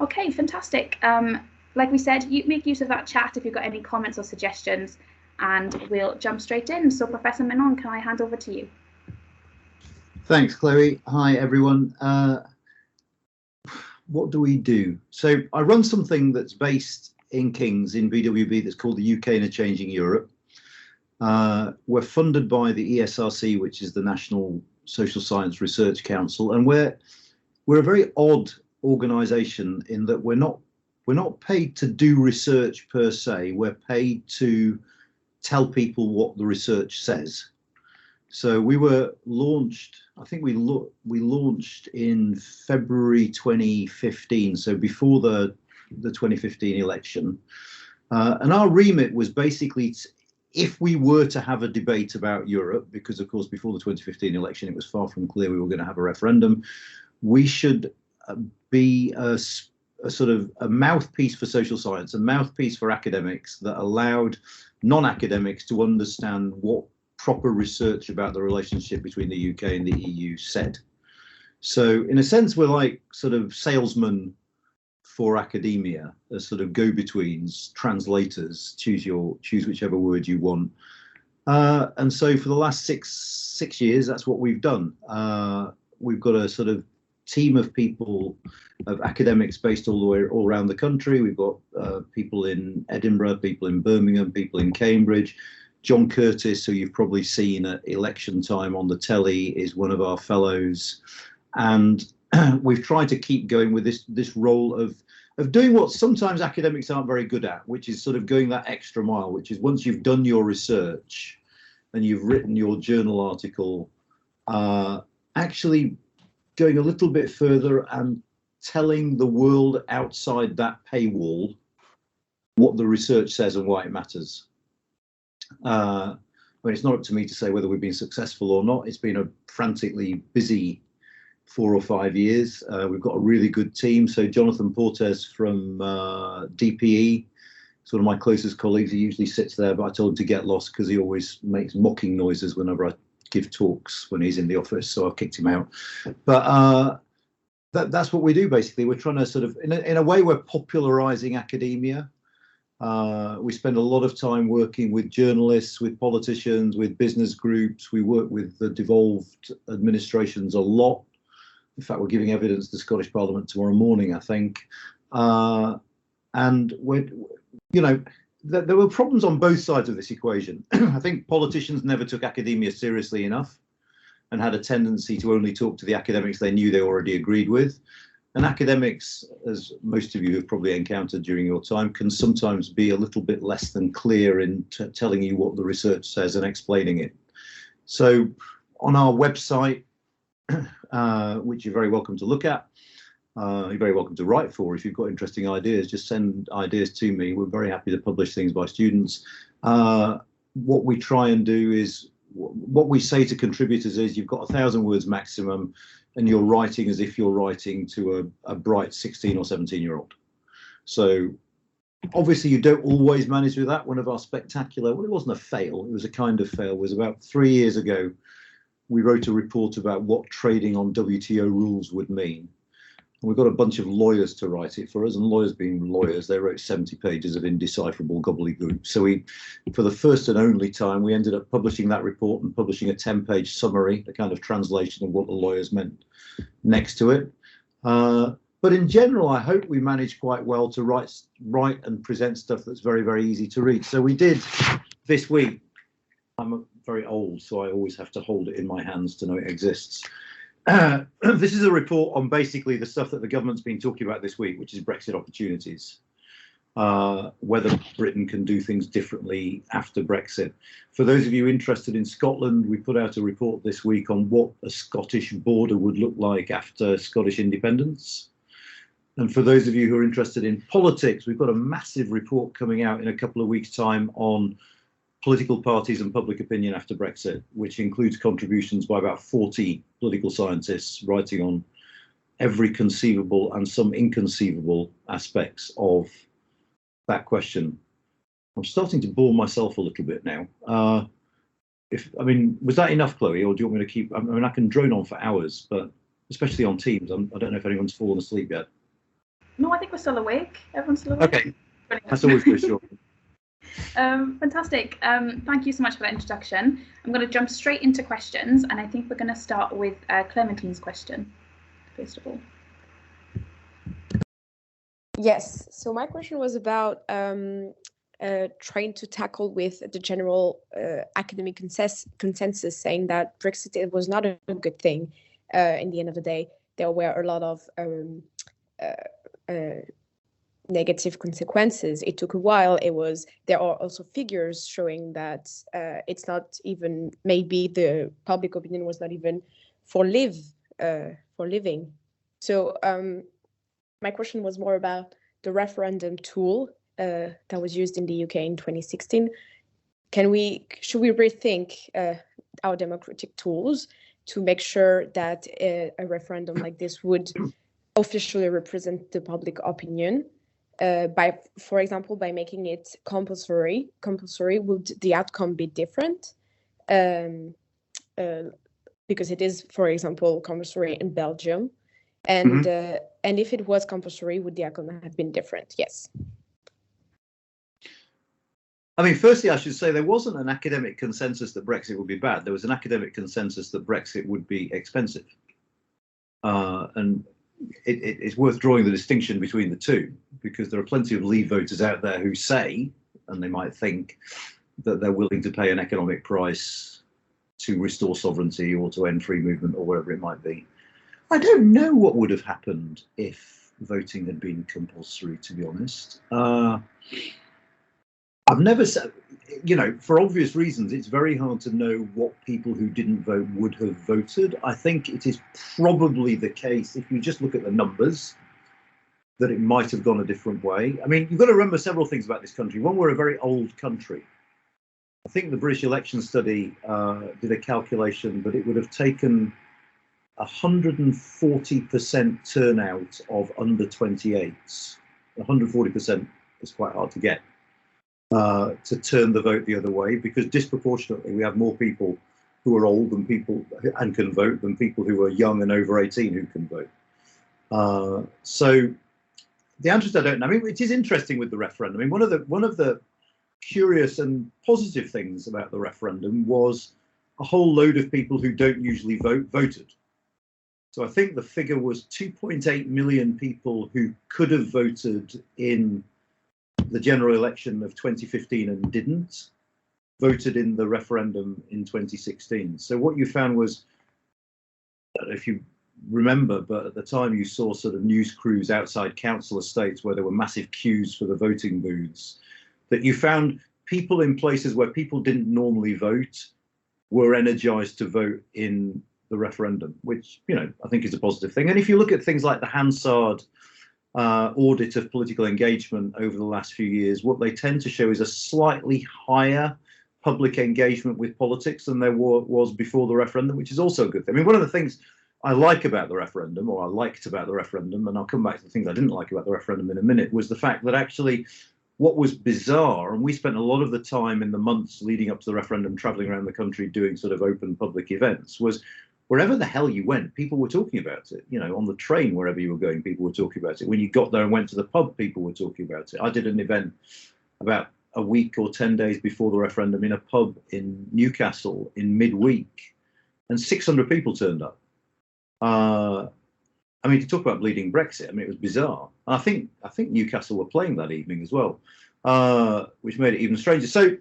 Okay, fantastic. Like we said, you make use of that chat if you've got any comments or suggestions, and we'll jump straight in. So Professor Menon, can I hand over to you? Thanks, Chloe. Hi, everyone. What do we do? So I run something that's based in King's in BWB that's called the UK in a Changing Europe. We're funded by the ESRC, which is the National Social Science Research Council, and we're a very odd organisation in that we're not paid to do research per se. We're paid to tell people what the research says. So we were launched, I think we launched in February 2015, so before the 2015 election. And our remit was basically, if we were to have a debate about Europe, because of course before the 2015 election it was far from clear we were going to have a referendum, we should be a sort of a mouthpiece for social science, a mouthpiece for academics that allowed non-academics to understand what proper research about the relationship between the UK and the EU said. So in a sense, we're like sort of salesmen for academia, as sort of go-betweens, translators, choose whichever word you want. And so for the last six years, that's what we've done. We've got a sort of team of people, of academics based all around the country. We've got people in Edinburgh, people in Birmingham, people in Cambridge. John Curtis, who you've probably seen at election time on the telly, is one of our fellows. And we've tried to keep going with this role of doing what sometimes academics aren't very good at, which is sort of going that extra mile, which is once you've done your research and you've written your journal article, actually going a little bit further and telling the world outside that paywall what the research says and why it matters. I mean, it's not up to me to say whether we've been successful or not. It's been a frantically busy 4 or 5 years. We've got a really good team. So Jonathan Portes from DPE, sort of my closest colleagues, he usually sits there, but I told him to get lost because he always makes mocking noises whenever I give talks when he's in the office, so I've kicked him out. But that's what we do, basically. We're trying to sort of, in a way, we're popularizing academia. We spend a lot of time working with journalists, with politicians, with business groups. We work with the devolved administrations a lot. In fact, we're giving evidence to the Scottish Parliament tomorrow morning, I think. And there were problems on both sides of this equation. I think politicians never took academia seriously enough and had a tendency to only talk to the academics they knew they already agreed with. And academics, as most of you have probably encountered during your time, can sometimes be a little bit less than clear in telling you what the research says and explaining it. So on our website, which you're very welcome to look at, you're very welcome to write for. If you've got interesting ideas, just send ideas to me. We're very happy to publish things by students. What we try and do is, what we say to contributors is, you've got 1,000 words maximum, and you're writing as if you're writing to a bright 16 or 17-year-old. So obviously you don't always manage with that. One of our spectacular, well, it wasn't a fail, it was a kind of fail, was about 3 years ago. We wrote a report about what trading on WTO rules would mean. And we got a bunch of lawyers to write it for us, and lawyers being lawyers, they wrote 70 pages of indecipherable gobbledygook. So we, for the first and only time, we ended up publishing that report and publishing a 10-page summary, a kind of translation of what the lawyers meant next to it. But in general, I hope we managed quite well to write and present stuff that's very, very easy to read. So we did this week. I'm very old, so I always have to hold it in my hands to know it exists. This is a report on basically the stuff that the government's been talking about this week, which is Brexit opportunities, whether Britain can do things differently after Brexit. For those of you interested in Scotland, we put out a report this week on what a Scottish border would look like after Scottish independence. And for those of you who are interested in politics, we've got a massive report coming out in a couple of weeks' time on political parties and public opinion after Brexit, which includes contributions by about 40 political scientists writing on every conceivable and some inconceivable aspects of that question. I'm starting to bore myself a little bit now. I mean, was that enough, Chloe, or do you want me to keep? I mean, I can drone on for hours, but especially on Teams, I don't know if anyone's fallen asleep yet. No, I think we're still awake. Everyone's still awake. Okay, that's always reassuring. Fantastic. Thank you so much for that introduction. I'm going to jump straight into questions, and I think we're going to start with Clementine's question, first of all. Yes, so my question was about trying to tackle with the general academic consensus saying that Brexit was not a good thing. In the end of the day, there were a lot of negative consequences. It took a while. There are also figures showing that it's not even, maybe the public opinion was not even for living. So my question was more about the referendum tool that was used in the UK in 2016. Should we rethink our democratic tools to make sure that a referendum like this would officially represent the public opinion? For example, by making it compulsory, would the outcome be different? Because it is, for example, compulsory in Belgium. And if it was compulsory, would the outcome have been different? Yes. I mean, firstly, I should say there wasn't an academic consensus that Brexit would be bad. There was an academic consensus that Brexit would be expensive. And it's worth drawing the distinction between the two, because there are plenty of Leave voters out there who say, and they might think, that they're willing to pay an economic price to restore sovereignty or to end free movement or whatever it might be. I don't know what would have happened if voting had been compulsory, to be honest. I've never said, for obvious reasons, it's very hard to know what people who didn't vote would have voted. I think it is probably the case, if you just look at the numbers, that it might have gone a different way. I mean, you've got to remember several things about this country. One, we're a very old country. I think the British election study did a calculation that it would have taken 140% turnout of under 28s. 140% is quite hard to get. To turn the vote the other way, because disproportionately we have more people who are old and can vote than people who are young and over 18 who can vote. So the answer is I don't know. I mean, it is interesting with the referendum. I mean, one of the curious and positive things about the referendum was a whole load of people who don't usually vote voted. So I think the figure was 2.8 million people who could have voted in the general election of 2015 and didn't, voted in the referendum in 2016. So what you found was, I don't know if you remember, but at the time you saw sort of news crews outside council estates where there were massive queues for the voting booths, that you found people in places where people didn't normally vote were energized to vote in the referendum, which, I think is a positive thing. And if you look at things like the Hansard audit of political engagement over the last few years, what they tend to show is a slightly higher public engagement with politics than there was before the referendum, which is also a good thing. I mean, one of the things I like about the referendum, or I liked about the referendum, and I'll come back to the things I didn't like about the referendum in a minute, was the fact that actually what was bizarre, and we spent a lot of the time in the months leading up to the referendum traveling around the country doing sort of open public events, was wherever the hell you went, people were talking about it. On the train, wherever you were going, people were talking about it. When you got there and went to the pub, people were talking about it. I did an event about a week or 10 days before the referendum in a pub in Newcastle in midweek, and 600 people turned up. I mean, to talk about bleeding Brexit, I mean, it was bizarre. And I think Newcastle were playing that evening as well, which made it even stranger. So,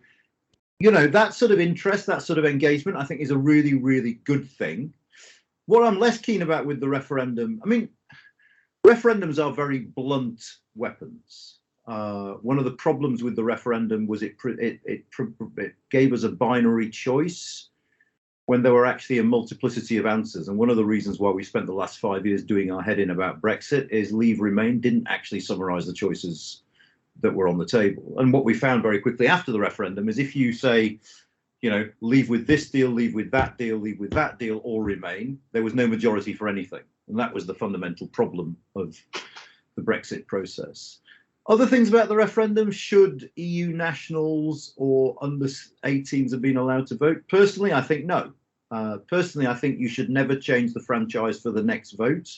that sort of interest, that sort of engagement, I think is a really, really good thing. What I'm less keen about with the referendum, I mean, referendums are very blunt weapons. One of the problems with the referendum was it gave us a binary choice when there were actually a multiplicity of answers. And one of the reasons why we spent the last 5 years doing our head in about Brexit is Leave Remain didn't actually summarise the choices that were on the table. And what we found very quickly after the referendum is if you say, leave with this deal, leave with that deal, leave with that deal, or Remain, there was no majority for anything. And that was the fundamental problem of the Brexit process. Other things about the referendum: should EU nationals or under 18s have been allowed to vote? Personally, I think no. Personally, I think you should never change the franchise for the next vote.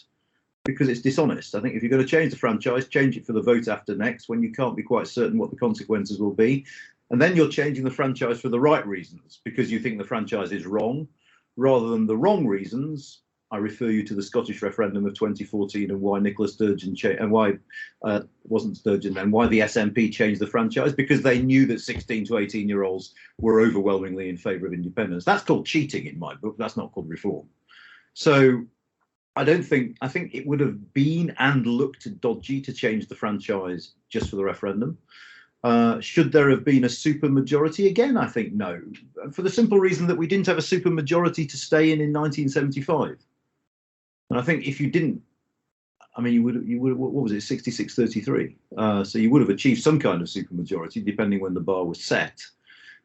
because it's dishonest. I think if you're going to change the franchise, change it for the vote after next, when you can't be quite certain what the consequences will be. And then you're changing the franchise for the right reasons, because you think the franchise is wrong, rather than the wrong reasons. I refer you to the Scottish referendum of 2014 and why Nicola Sturgeon and why wasn't Sturgeon then, why the SNP changed the franchise, because they knew that 16 to 18-year-olds were overwhelmingly in favour of independence. That's called cheating in my book. That's not called reform. So I think it would have been and looked dodgy to change the franchise just for the referendum. Should there have been a supermajority? Again, I think no, for the simple reason that we didn't have a supermajority to stay in 1975. And I think if you didn't, I mean, you would, what was it, 66-33? So you would have achieved some kind of supermajority, depending when the bar was set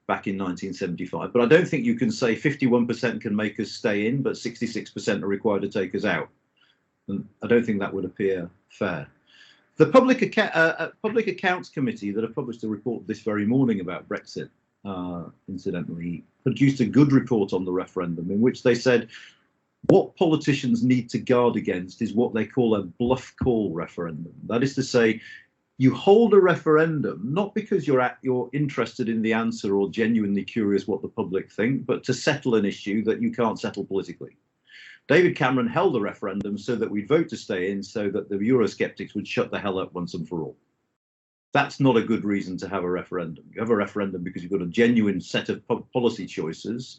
back in 1975. But I don't think you can say 51% can make us stay in, but 66% are required to take us out. And I don't think that would appear fair. The Public Accounts Committee that have published a report this very morning about Brexit, incidentally, produced a good report on the referendum in which they said what politicians need to guard against is what they call a bluff call referendum. That is to say, you hold a referendum not because you're interested in the answer or genuinely curious what the public think, but to settle an issue that you can't settle politically. David Cameron held a referendum so that we'd vote to stay in, so that the Eurosceptics would shut the hell up once and for all. That's not a good reason to have a referendum. You have a referendum because you've got a genuine set of policy choices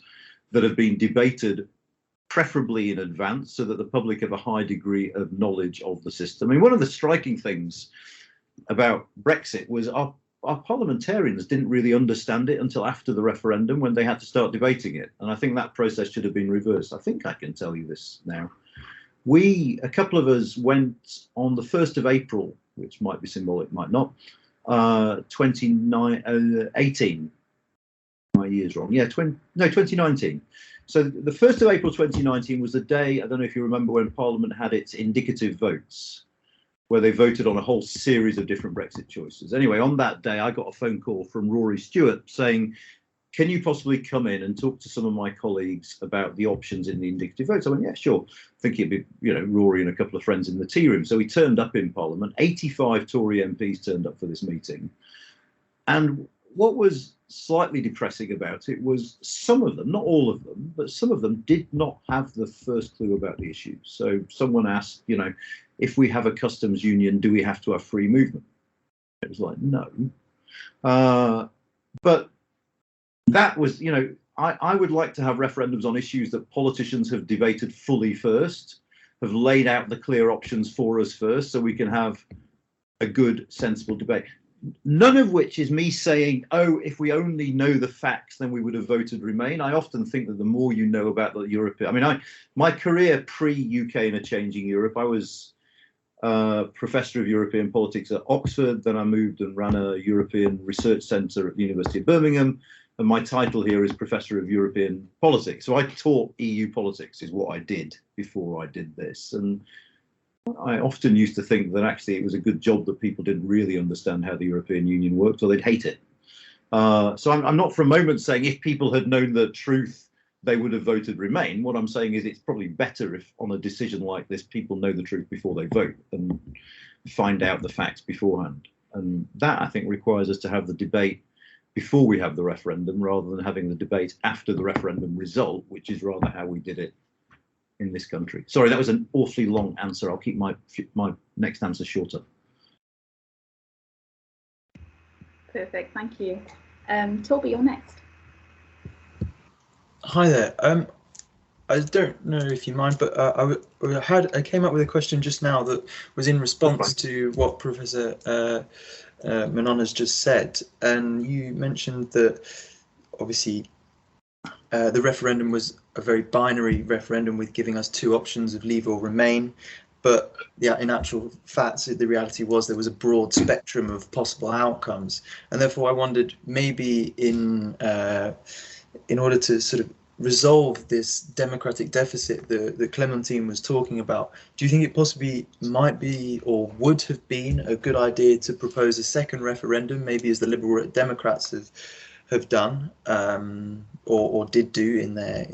that have been debated preferably in advance, so that the public have a high degree of knowledge of the system. I mean, one of the striking things about Brexit was our parliamentarians didn't really understand it until after the referendum, when they had to start debating it. And I think that process should have been reversed. I think I can tell you this now. A couple of us went on the 1st of April, which might be symbolic, might not, 2018. My year's wrong. Yeah, 2019. So the 1st of April 2019 was the day, I don't know if you remember, when Parliament had its indicative votes, where they voted on a whole series of different Brexit choices. Anyway, on that day, I got a phone call from Rory Stewart saying, can you possibly come in and talk to some of my colleagues about the options in the indicative votes? I went, yeah, sure. I think it'd be, Rory and a couple of friends in the tea room. So he turned up in Parliament. 85 Tory MPs turned up for this meeting. And what was slightly depressing about it was some of them, not all of them, but some of them did not have the first clue about the issue. So someone asked, if we have a customs union, do we have to have free movement? It was like, no. But that was, I would like to have referendums on issues that politicians have debated fully first, have laid out the clear options for us first, so we can have a good, sensible debate. None of which is me saying, oh, if we only know the facts, then we would have voted Remain. I often think that the more you know about the European, my career pre-UK in a changing Europe, I was professor of European politics at Oxford. Then I moved and ran a European research centre at the University of Birmingham. And my title here is Professor of European Politics. So I taught EU politics is what I did before I did this. And I often used to think that actually it was a good job that people didn't really understand how the European Union worked, or they'd hate it. So I'm not for a moment saying if people had known the truth, they would have voted Remain. What I'm saying is it's probably better if on a decision like this, people know the truth before they vote and find out the facts beforehand. And that, I think, requires us to have the debate before we have the referendum, rather than having the debate after the referendum result, which is rather how we did it in this country. Sorry, that was an awfully long answer. I'll keep my next answer shorter. Perfect, thank you. Toby, you're next. Hi there. I don't know if you mind, but I came up with a question just now that was in response to what Professor Menon has just said, and you mentioned that obviously the referendum was a very binary referendum with giving us two options of leave or remain, but yeah, in actual fact, the reality was there was a broad spectrum of possible outcomes, and therefore I wondered, maybe in order to sort of resolve this democratic deficit that Clementine was talking about, do you think it possibly might be or would have been a good idea to propose a second referendum, maybe as the Liberal Democrats have done or did do in their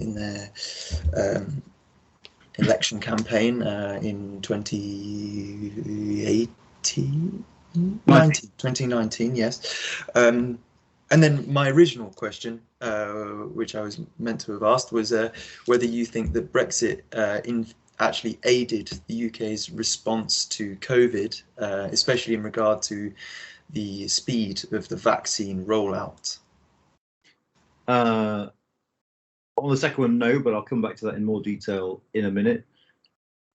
election campaign in 2018, 2019, yes. And then my original question, which I was meant to have asked, was whether you think that Brexit actually aided the UK's response to COVID, especially in regard to the speed of the vaccine rollout. On the second one, no, but I'll come back to that in more detail in a minute.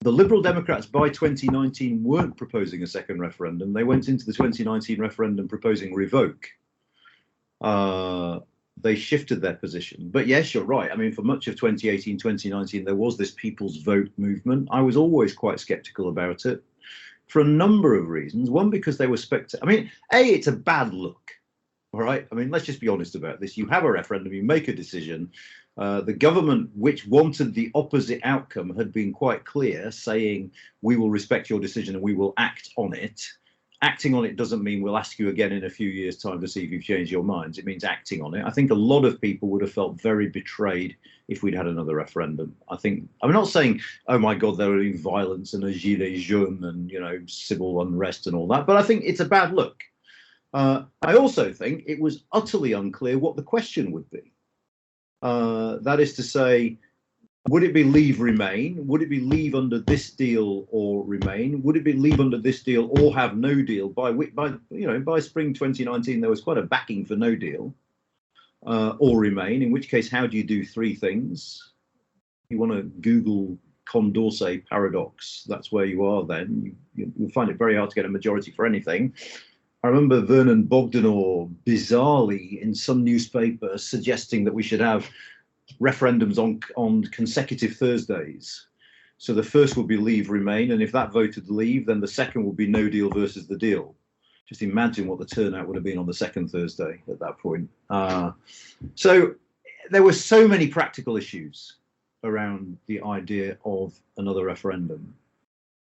The Liberal Democrats by 2019 weren't proposing a second referendum. They went into the 2019 referendum proposing revoke. They shifted their position. But yes, you're right. I mean, for much of 2018, 2019, there was this people's vote movement. I was always quite skeptical about it for a number of reasons. One, because they were I mean, it's a bad look. All right. I mean, let's just be honest about this. You have a referendum, you make a decision. The government, which wanted the opposite outcome, had been quite clear, saying we will respect your decision and we will act on it. Acting on it doesn't mean we'll ask you again in a few years' time to see if you've changed your minds. It means acting on it. I think a lot of people would have felt very betrayed if we'd had another referendum. I'm not saying, oh my God, there will be violence and a gilets jaunes and, you know, civil unrest and all that, but I think it's a bad look. I also think it was utterly unclear what the question would be. That is to say, would it be leave remain? Would it be leave under this deal or remain? Would it be leave under this deal or have no deal? By spring 2019, there was quite a backing for no deal or remain. In which case, how do you do three things? You want to Google Condorcet paradox. That's where you are. Then you'll find it very hard to get a majority for anything. I remember Vernon Bogdanor bizarrely in some newspaper suggesting that we should have referendums on consecutive Thursdays. So the first would be leave remain, and if that voted leave, then the second would be no deal versus the deal. Just imagine what the turnout would have been on the second Thursday at that point. So there were so many practical issues around the idea of another referendum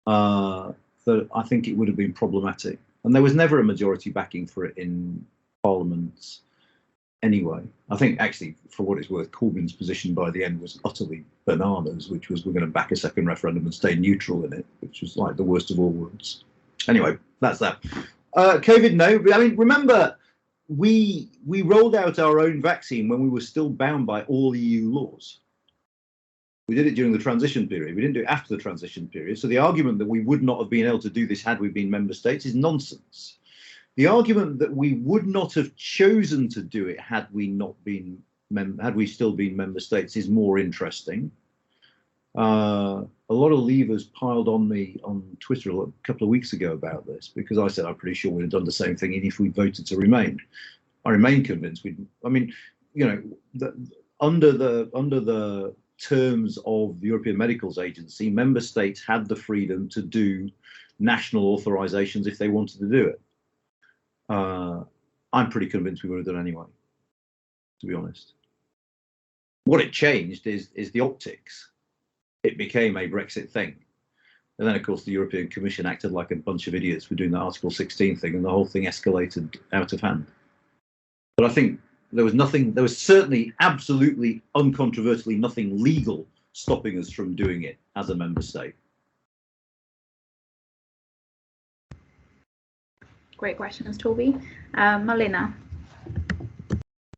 that I think it would have been problematic. And there was never a majority backing for it in Parliament anyway. I think actually, for what it's worth, Corbyn's position by the end was utterly bananas, which was we're going to back a second referendum and stay neutral in it, which was like the worst of all worlds. Anyway, that's that. COVID, no. I mean, remember, we rolled out our own vaccine when we were still bound by all EU laws. We did it during the transition period. We didn't do it after the transition period. So the argument that we would not have been able to do this had we been member states is nonsense. The argument that we would not have chosen to do it had we not been had we still been member states is more interesting. A lot of leavers piled on me on Twitter a couple of weeks ago about this because I said I'm pretty sure we'd have done the same thing even if we voted to remain. I remain convinced we'd. I mean, you know, under the terms of the European Medicals Agency, member states had the freedom to do national authorizations if they wanted to do it. I'm pretty convinced we would have done anyway, to be honest. What it changed is the optics. It became a Brexit thing. And then, of course, the European Commission acted like a bunch of idiots for doing the Article 16 thing, and the whole thing escalated out of hand. But I think there was certainly absolutely uncontroversially nothing legal stopping us from doing it as a member state. Great questions, Toby. Malina.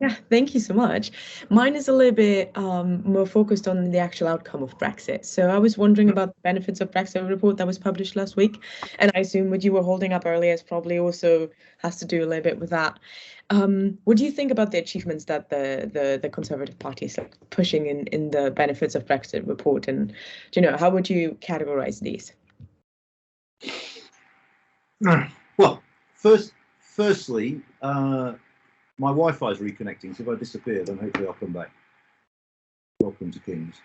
Yeah, thank you so much. Mine is a little bit more focused on the actual outcome of Brexit. So I was wondering about the benefits of Brexit report that was published last week. And I assume what you were holding up earlier is probably also has to do a little bit with that. What do you think about the achievements that the Conservative Party is like pushing in the benefits of Brexit report? And, you know, how would you categorize these? Well, firstly, my Wi-Fi is reconnecting, so if I disappear, then hopefully I'll come back. Welcome to Kings.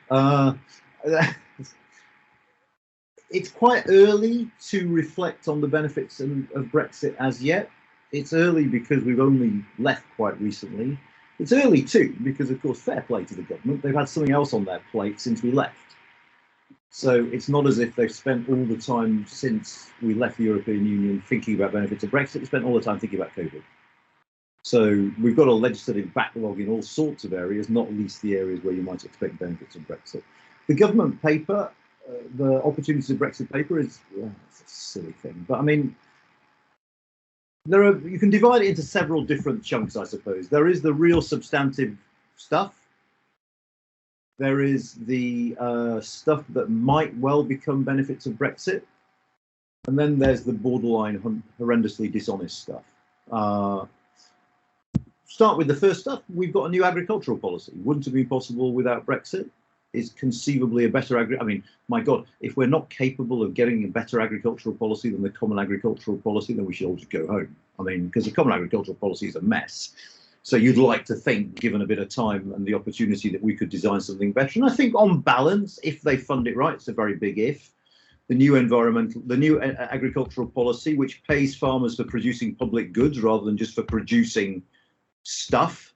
It's quite early to reflect on the benefits of Brexit as yet. It's early because we've only left quite recently. It's early too because, of course, fair play to the government. They've had something else on their plate since we left. So it's not as if they've spent all the time since we left the European Union thinking about benefits of Brexit. They spent all the time thinking about COVID. So we've got a legislative backlog in all sorts of areas, not least the areas where you might expect benefits of Brexit. The government paper, the opportunities of Brexit paper is it's a silly thing, but I mean, you can divide it into several different chunks, I suppose. There is the real substantive stuff. There is the stuff that might well become benefits of Brexit. And then there's the borderline horrendously dishonest stuff. Start with the first stuff. We've got a new agricultural policy. Wouldn't have been possible without Brexit. Is conceivably a better I mean, my God, if we're not capable of getting a better agricultural policy than the common agricultural policy, then we should all just go home. I mean, because the common agricultural policy is a mess. So you'd like to think, given a bit of time and the opportunity, that we could design something better. And I think on balance, if they fund it right, it's a very big if. The new agricultural policy, which pays farmers for producing public goods rather than just for producing stuff,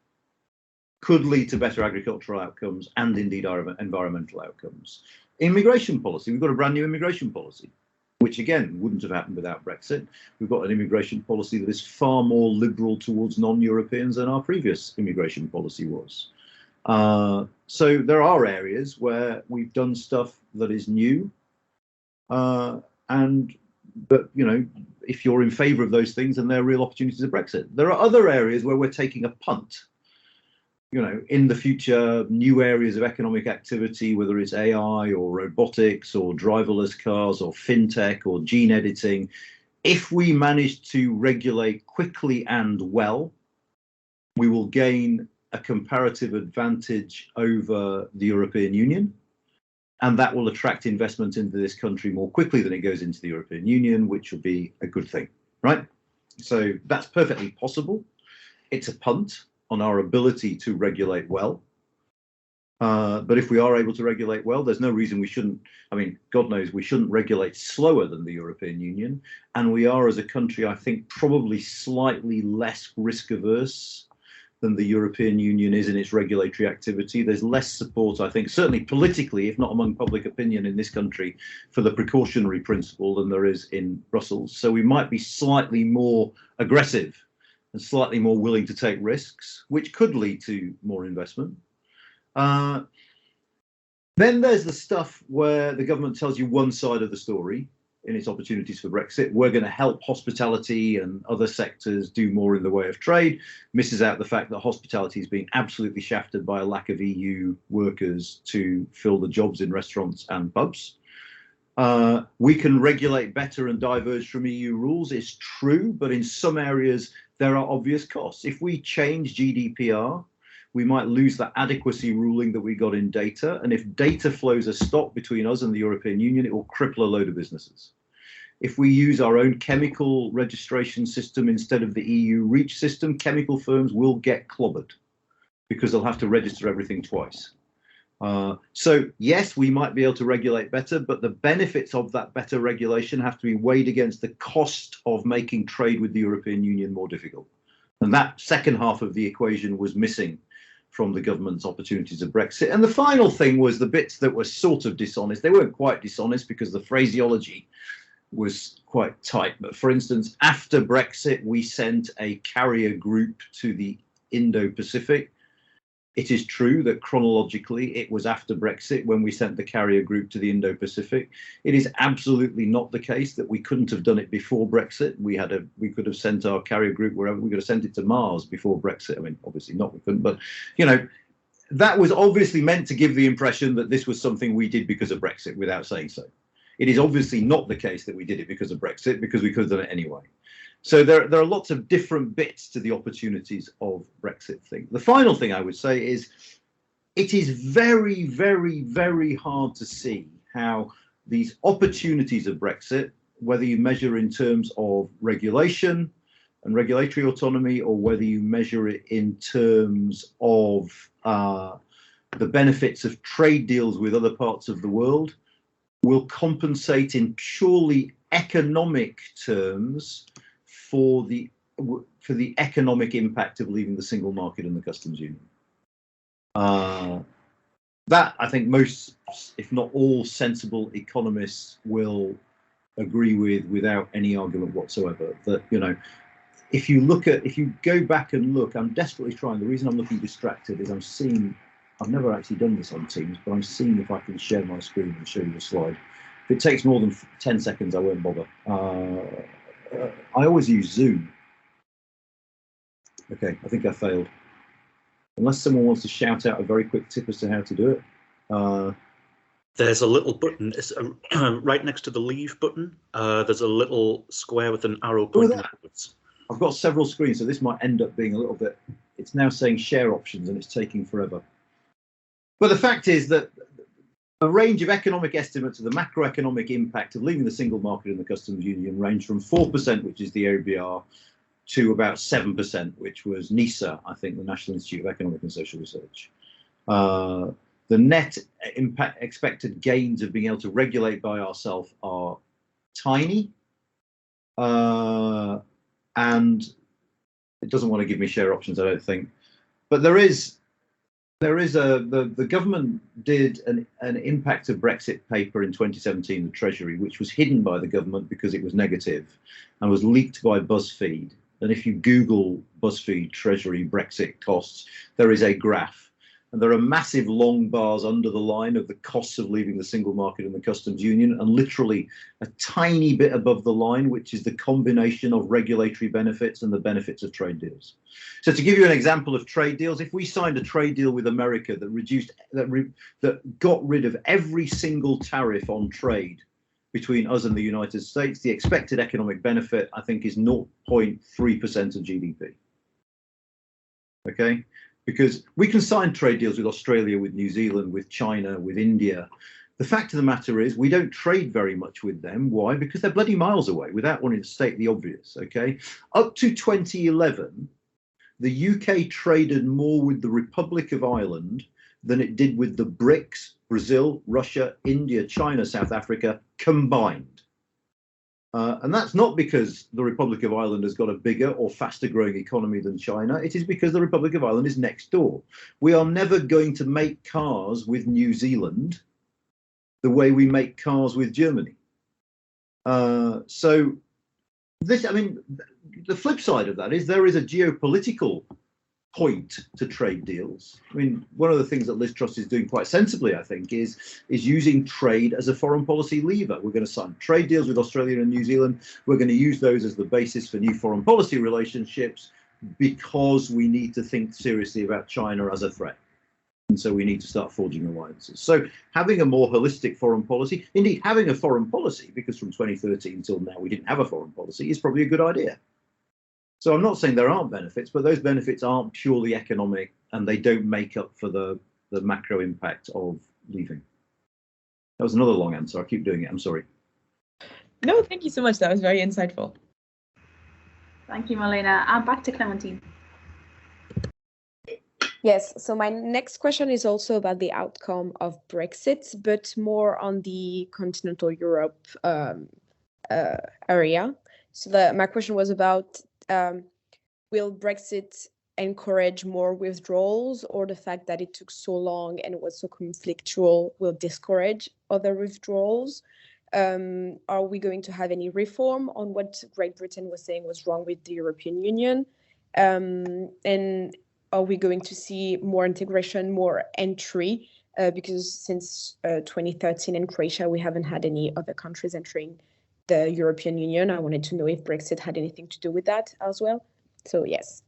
could lead to better agricultural outcomes and indeed our environmental outcomes. Immigration policy, we've got a brand new immigration policy, which again wouldn't have happened without Brexit. We've got an immigration policy that is far more liberal towards non-Europeans than our previous immigration policy was. So there are areas where we've done stuff that is new, but you know, if you're in favour of those things, then there are real opportunities of Brexit. There are other areas where we're taking a punt. You know, in the future, new areas of economic activity, whether it's AI or robotics or driverless cars or fintech or gene editing, if we manage to regulate quickly and well, we will gain a comparative advantage over the European Union. And that will attract investment into this country more quickly than it goes into the European Union, which will be a good thing, right? So that's perfectly possible. It's a punt on our ability to regulate well. But if we are able to regulate well, there's no reason we shouldn't. I mean, God knows we shouldn't regulate slower than the European Union. And we are, as a country, I think, probably slightly less risk averse than the European Union is in its regulatory activity. There's less support, I think, certainly politically, if not among public opinion in this country, for the precautionary principle than there is in Brussels. So we might be slightly more aggressive and slightly more willing to take risks, which could lead to more investment. Then there's the stuff where the government tells you one side of the story in its opportunities for Brexit. We're going to help hospitality and other sectors do more in the way of trade. Misses out the fact that hospitality is being absolutely shafted by a lack of EU workers to fill the jobs in restaurants and pubs. We can regulate better and diverge from EU rules, it's true, but in some areas there are obvious costs. If we change GDPR, we might lose the adequacy ruling that we got in data. And if data flows are stopped between us and the European Union, it will cripple a load of businesses. If we use our own chemical registration system instead of the EU REACH system, chemical firms will get clobbered because they'll have to register everything twice. So yes, we might be able to regulate better, but the benefits of that better regulation have to be weighed against the cost of making trade with the European Union more difficult. And that second half of the equation was missing from the government's opportunities of Brexit. And the final thing was the bits that were sort of dishonest. They weren't quite dishonest because the phraseology was quite tight. But for instance, after Brexit, we sent a carrier group to the Indo-Pacific. It is true that chronologically it was after Brexit when we sent the carrier group to the Indo-Pacific. It is absolutely not the case that we couldn't have done it before Brexit. We could have sent our carrier group wherever. We could have sent it to Mars before Brexit. I mean, obviously not, we couldn't, but you know, that was obviously meant to give the impression that this was something we did because of Brexit without saying so. It is obviously not the case that we did it because of Brexit, because we could have done it anyway. So there are lots of different bits to the opportunities of Brexit thing. The final thing I would say is it is very, very, very hard to see how these opportunities of Brexit, whether you measure in terms of regulation and regulatory autonomy, or whether you measure it in terms of the benefits of trade deals with other parts of the world, will compensate in purely economic terms for the economic impact of leaving the single market and the customs union. That I think most, if not all, sensible economists will agree with without any argument whatsoever. That, you know, if you go back and look, I'm desperately trying. The reason I'm looking distracted is I'm seeing I've never actually done this on Teams, but I'm seeing if I can share my screen and show you a slide. If it takes more than 10 seconds, I won't bother. I always use Zoom. Okay, I think I failed. Unless someone wants to shout out a very quick tip as to how to do it. There's a little button. It's right next to the leave button. There's a little square with an arrow pointing upwards. I've got several screens, so this might end up being a little bit. It's now saying share options, and it's taking forever. But the fact is that a range of economic estimates of the macroeconomic impact of leaving the single market and the customs union range from 4%, which is the ABR, to about 7%, which was NISA, I think, the National Institute of Economic and Social Research. The net impact expected gains of being able to regulate by ourselves are tiny, and it doesn't want to give me share options, I don't think. But the government did an impact of Brexit paper in 2017, the Treasury, which was hidden by the government because it was negative and was leaked by BuzzFeed. And if you Google BuzzFeed Treasury Brexit costs, there is a graph. And there are massive long bars under the line of the costs of leaving the single market and the customs union, and literally a tiny bit above the line, which is the combination of regulatory benefits and the benefits of trade deals. So to give you an example of trade deals, if we signed a trade deal with America that got rid of every single tariff on trade between us and the United States, the expected economic benefit, I think, is 0.3% of GDP. Okay? Because we can sign trade deals with Australia, with New Zealand, with China, with India. The fact of the matter is we don't trade very much with them. Why? Because they're bloody miles away, without wanting to state the obvious, okay? Up to 2011, the UK traded more with the Republic of Ireland than it did with the BRICS, Brazil, Russia, India, China, South Africa combined. And that's not because the Republic of Ireland has got a bigger or faster growing economy than China. It is because the Republic of Ireland is next door. We are never going to make cars with New Zealand the way we make cars with Germany. So this, I mean, the flip side of that is there is a geopolitical point to trade deals. I mean, one of the things that Liz Truss is doing quite sensibly, I think, is using trade as a foreign policy lever. We're going to sign trade deals with Australia and New Zealand. We're going to use those as the basis for new foreign policy relationships because we need to think seriously about China as a threat. And so we need to start forging alliances. So having a more holistic foreign policy, indeed having a foreign policy, because from 2013 until now we didn't have a foreign policy, is probably a good idea. So I'm not saying there aren't benefits, but those benefits aren't purely economic, and they don't make up for the macro impact of leaving. That was another long answer. I keep doing it. I'm sorry. No, thank you so much. That was very insightful. Thank you, Malena. Back to Clementine. Yes, so my next question is also about the outcome of Brexit, but more on the continental Europe area. So my question was about, will Brexit encourage more withdrawals, or the fact that it took so long and was so conflictual will discourage other withdrawals? Are we going to have any reform on what Great Britain was saying was wrong with the European Union? And are we going to see more integration, more entry? Because since 2013 in Croatia, we haven't had any other countries entering the European Union. I wanted to know if Brexit had anything to do with that as well. So yes.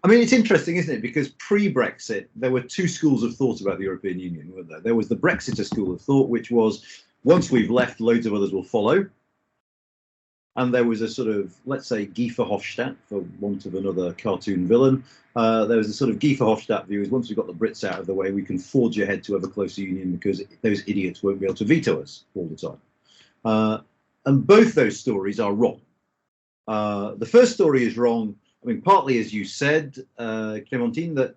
I mean, it's interesting, isn't it? Because pre-Brexit, there were two schools of thought about the European Union, weren't there? There was the Brexiter school of thought, which was, once we've left, loads of others will follow. And there was a sort of, let's say, Guy Verhofstadt, for want of another cartoon villain. There was a sort of Guy Verhofstadt view is, once we've got the Brits out of the way, we can forge ahead to ever closer union because those idiots won't be able to veto us all the time. And both those stories are wrong. The first story is wrong. I mean, partly, as you said, Clementine, that,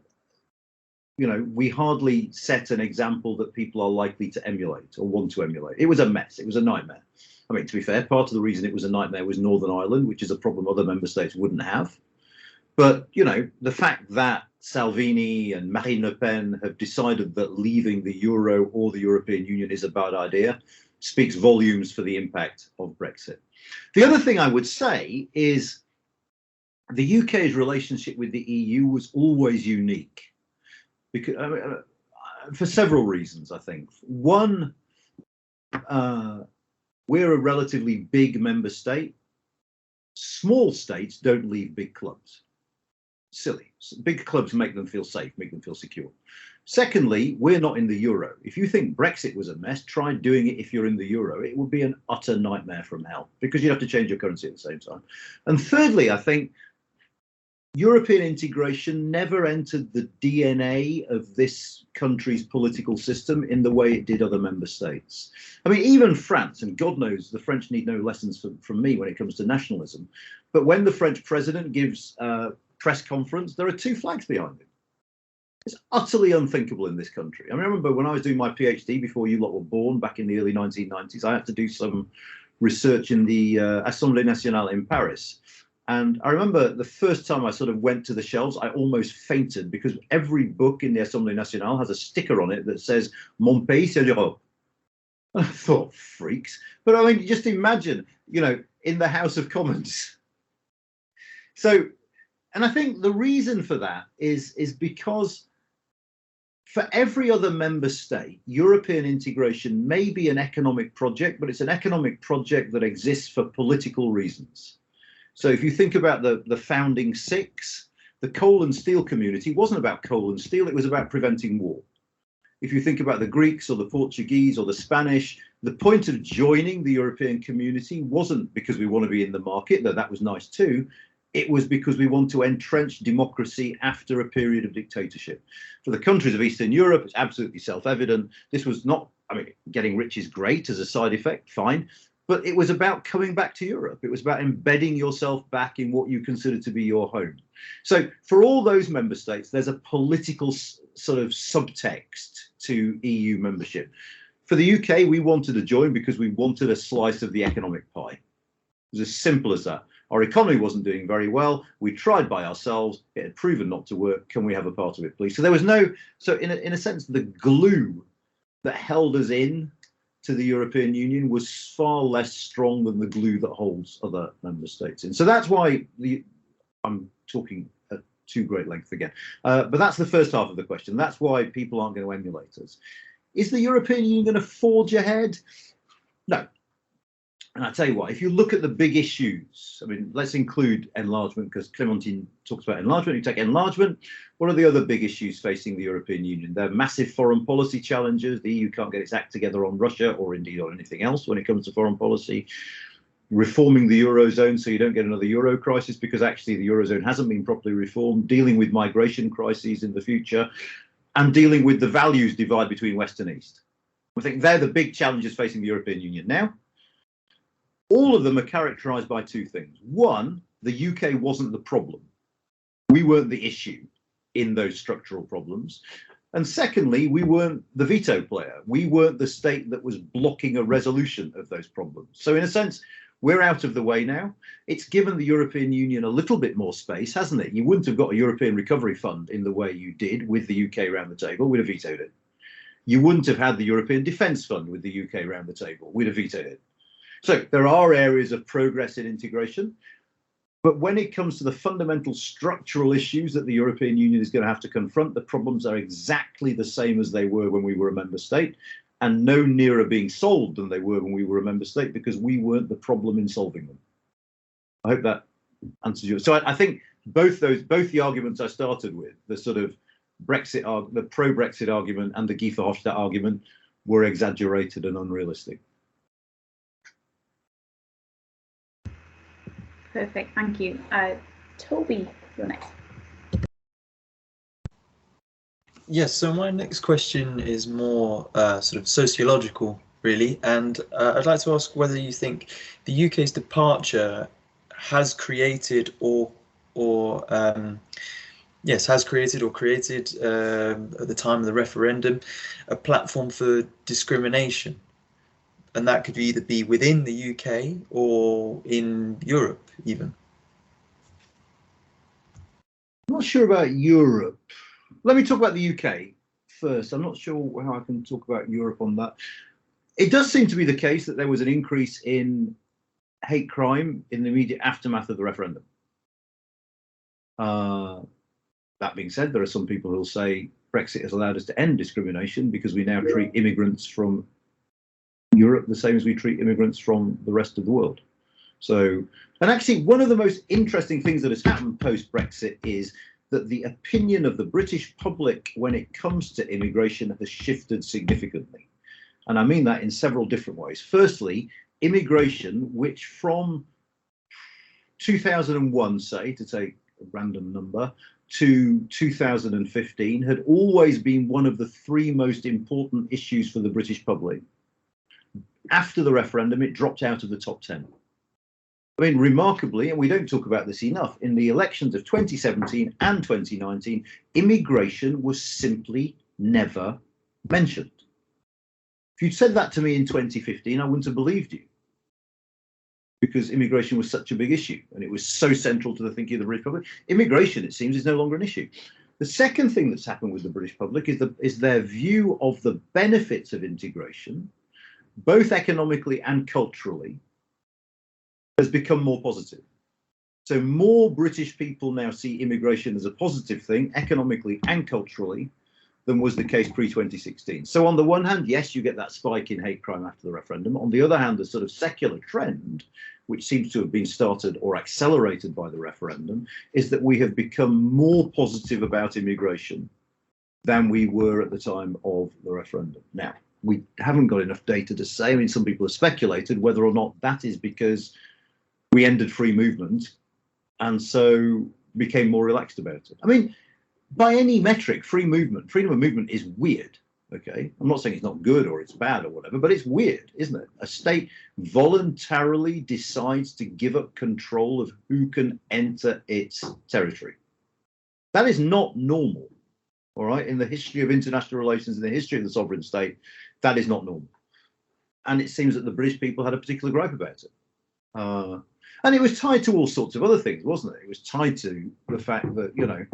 you know, we hardly set an example that people are likely to emulate or want to emulate. It was a mess. It was a nightmare. I mean, to be fair, part of the reason it was a nightmare was Northern Ireland, which is a problem other member states wouldn't have. But, you know, the fact that Salvini and Marine Le Pen have decided that leaving the euro or the European Union is a bad idea speaks volumes for the impact of Brexit. The other thing I would say is the UK's relationship with the EU was always unique, because for several reasons, I think. One, we're a relatively big member state. Small states don't leave big clubs. Silly. Big clubs make them feel safe, make them feel secure. Secondly, we're not in the euro. If you think Brexit was a mess, try doing it if you're in the euro. It would be an utter nightmare from hell because you'd have to change your currency at the same time. And thirdly, I think European integration never entered the DNA of this country's political system in the way it did other member states. I mean, even France, and God knows the French need no lessons from me when it comes to nationalism, but when the French president gives a press conference, there are two flags behind him. It's utterly unthinkable in this country. I mean, I remember when I was doing my PhD before you lot were born back in the early 1990s, I had to do some research in the Assemblée Nationale in Paris. And I remember the first time I sort of went to the shelves, I almost fainted because every book in the Assemblée Nationale has a sticker on it that says, Mon pays, c'est l'Europe. I thought, freaks. But I mean, just imagine, you know, in the House of Commons. So, and I think the reason for that is because for every other member state, European integration may be an economic project, but it's an economic project that exists for political reasons. So if you think about the founding six, the coal and steel community wasn't about coal and steel, it was about preventing war. If you think about the Greeks or the Portuguese or the Spanish, the point of joining the European community wasn't because we want to be in the market, though that was nice too. It was because we want to entrench democracy after a period of dictatorship. For the countries of Eastern Europe, it's absolutely self-evident. This was not, I mean, getting rich is great as a side effect, fine. But it was about coming back to Europe. It was about embedding yourself back in what you consider to be your home. So for all those member states, there's a political sort of subtext to EU membership. For the UK, we wanted to join because we wanted a slice of the economic pie. It was as simple as that. Our economy wasn't doing very well. We tried by ourselves. It had proven not to work. Can we have a part of it, please? So there was no, so in a sense, the glue that held us in to the European Union was far less strong than the glue that holds other member states in. So that's why I'm talking at too great length again. But that's the first half of the question. That's why people aren't going to emulate us. Is the European Union going to forge ahead? No. And I tell you what, if you look at the big issues, I mean, let's include enlargement because Clémentine talks about enlargement. You take enlargement. What are the other big issues facing the European Union? There are massive foreign policy challenges. The EU can't get its act together on Russia or indeed on anything else when it comes to foreign policy. Reforming the Eurozone so you don't get another Euro crisis because actually the Eurozone hasn't been properly reformed. Dealing with migration crises in the future and dealing with the values divide between West and East. I think they're the big challenges facing the European Union now. All of them are characterized by two things. One, the UK wasn't the problem. We weren't the issue in those structural problems. And secondly, we weren't the veto player. We weren't the state that was blocking a resolution of those problems. So in a sense, we're out of the way now. It's given the European Union a little bit more space, hasn't it? You wouldn't have got a European Recovery Fund in the way you did with the UK around the table. We'd have vetoed it. You wouldn't have had the European Defence Fund with the UK around the table. We'd have vetoed it. So there are areas of progress in integration, but when it comes to the fundamental structural issues that the European Union is going to have to confront, the problems are exactly the same as they were when we were a member state, and no nearer being solved than they were when we were a member state because we weren't the problem in solving them. I hope that answers you. So I think both the arguments I started with, the sort of Brexit, the pro-Brexit argument and the Guy Verhofstadt argument, were exaggerated and unrealistic. Perfect, thank you. Toby, you're next. Yes, so my next question is more sort of sociological, really, and I'd like to ask whether you think the UK's departure has created created at the time of the referendum a platform for discrimination. And that could either be within the UK or in Europe, even. I'm not sure about Europe. Let me talk about the UK first. I'm not sure how I can talk about Europe on that. It does seem to be the case that there was an increase in hate crime in the immediate aftermath of the referendum. That being said, there are some people who'll say Brexit has allowed us to end discrimination because we now treat immigrants from Europe the same as we treat immigrants from the rest of the world. So, and actually one of the most interesting things that has happened post-Brexit is that the opinion of the British public when it comes to immigration has shifted significantly. And I mean that in several different ways. Firstly, immigration, which from 2001, say, to take a random number, to 2015 had always been one of the three most important issues for the British public. After the referendum, it dropped out of the top 10. I mean, remarkably, and we don't talk about this enough, in the elections of 2017 and 2019, immigration was simply never mentioned. If you'd said that to me in 2015, I wouldn't have believed you, because immigration was such a big issue and it was so central to the thinking of the British public. Immigration, it seems, is no longer an issue. The second thing that's happened with the British public is their view of the benefits of integration, both economically and culturally, has become more positive. So more British people now see immigration as a positive thing, economically and culturally, than was the case pre-2016. So on the one hand, yes, you get that spike in hate crime after the referendum. On the other hand, the sort of secular trend, which seems to have been started or accelerated by the referendum, is that we have become more positive about immigration than we were at the time of the referendum. Now, we haven't got enough data to say. I mean, some people have speculated whether or not that is because we ended free movement and so became more relaxed about it. I mean, by any metric, freedom of movement is weird. Okay, I'm not saying it's not good or it's bad or whatever, but it's weird, isn't it? A state voluntarily decides to give up control of who can enter its territory. That is not normal. All right, in the history of international relations, in the history of the sovereign state, that is not normal. And it seems that the British people had a particular gripe about it. And it was tied to all sorts of other things, wasn't it? It was tied to the fact that, you know,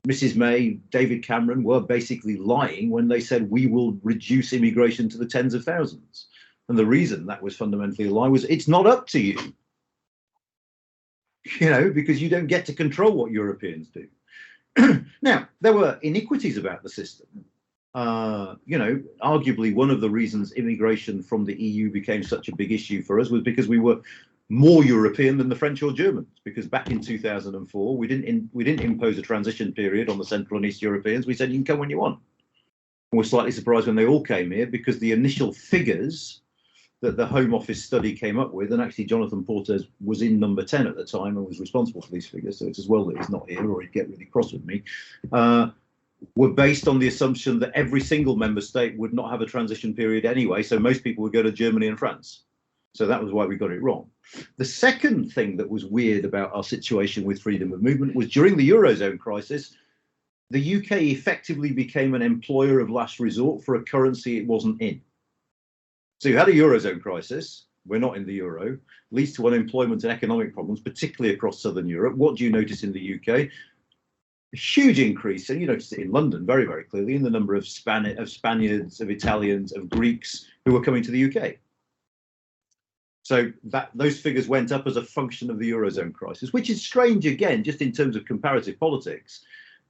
Mrs. May, David Cameron were basically lying when they said we will reduce immigration to the tens of thousands. And the reason that was fundamentally a lie was it's not up to you, you know, because you don't get to control what Europeans do. Now, there were iniquities about the system. You know, arguably one of the reasons immigration from the EU became such a big issue for us was because we were more European than the French or Germans, because back in 2004 we didn't impose a transition period on the Central and East Europeans. We said you can come when you want. And we're slightly surprised when they all came here, because the initial figures that the Home Office study came up with, and actually Jonathan Portes was in number 10 at the time and was responsible for these figures, so it's as well that he's not here or he'd get really cross with me, were based on the assumption that every single member state would not have a transition period anyway, so most people would go to Germany and France. So that was why we got it wrong. The second thing that was weird about our situation with freedom of movement was during the Eurozone crisis, the UK effectively became an employer of last resort for a currency it wasn't in. So you had a Eurozone crisis, we're not in the Euro, leads to unemployment and economic problems, particularly across Southern Europe. What do you notice in the UK? A huge increase, and you notice it in London very, very clearly, in the number of Spaniards, of Italians, of Greeks who were coming to the UK. So those figures went up as a function of the Eurozone crisis, which is strange, again, just in terms of comparative politics,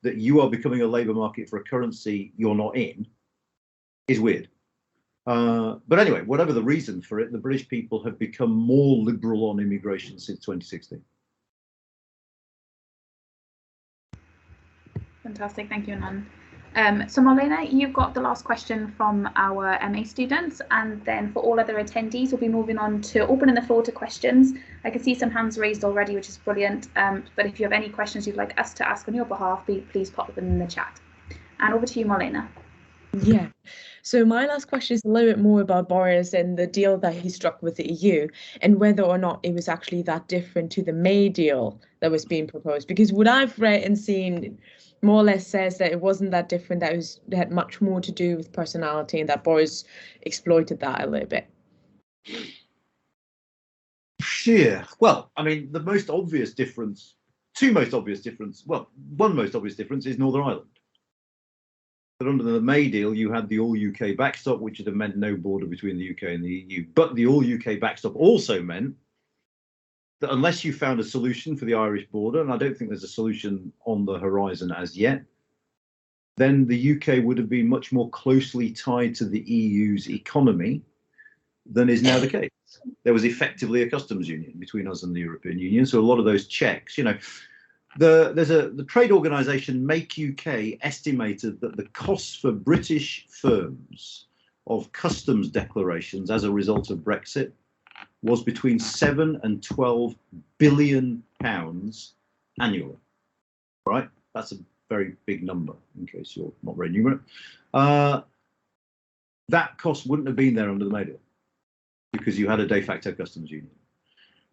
that you are becoming a labour market for a currency you're not in is weird. But anyway, whatever the reason for it, the British people have become more liberal on immigration since 2016. Fantastic, thank you, Anand. So Marlena, you've got the last question from our MA students, and then for all other attendees, we'll be moving on to opening the floor to questions. I can see some hands raised already, which is brilliant. But if you have any questions you'd like us to ask on your behalf, please pop them in the chat. And over to you, Marlena. Yeah. So my last question is a little bit more about Boris and the deal that he struck with the EU, and whether or not it was actually that different to the May deal that was being proposed. Because what I've read and seen more or less says that it wasn't that different, that it had much more to do with personality, and that Boris exploited that a little bit. Yeah, well, I mean, the most obvious difference, one most obvious difference is Northern Ireland. But under the May deal, you had the all-UK backstop, which would have meant no border between the UK and the EU. But the all-UK backstop also meant that unless you found a solution for the Irish border, and I don't think there's a solution on the horizon as yet, then the UK would have been much more closely tied to the EU's economy than is now the case. There was effectively a customs union between us and the European Union. So a lot of those checks, you know, the trade organisation Make UK estimated that the costs for British firms of customs declarations as a result of Brexit was between 7 and 12 billion pounds annually. Right? That's a very big number, in case you're not very numerate. That cost wouldn't have been there under the May deal, because you had a de facto customs union.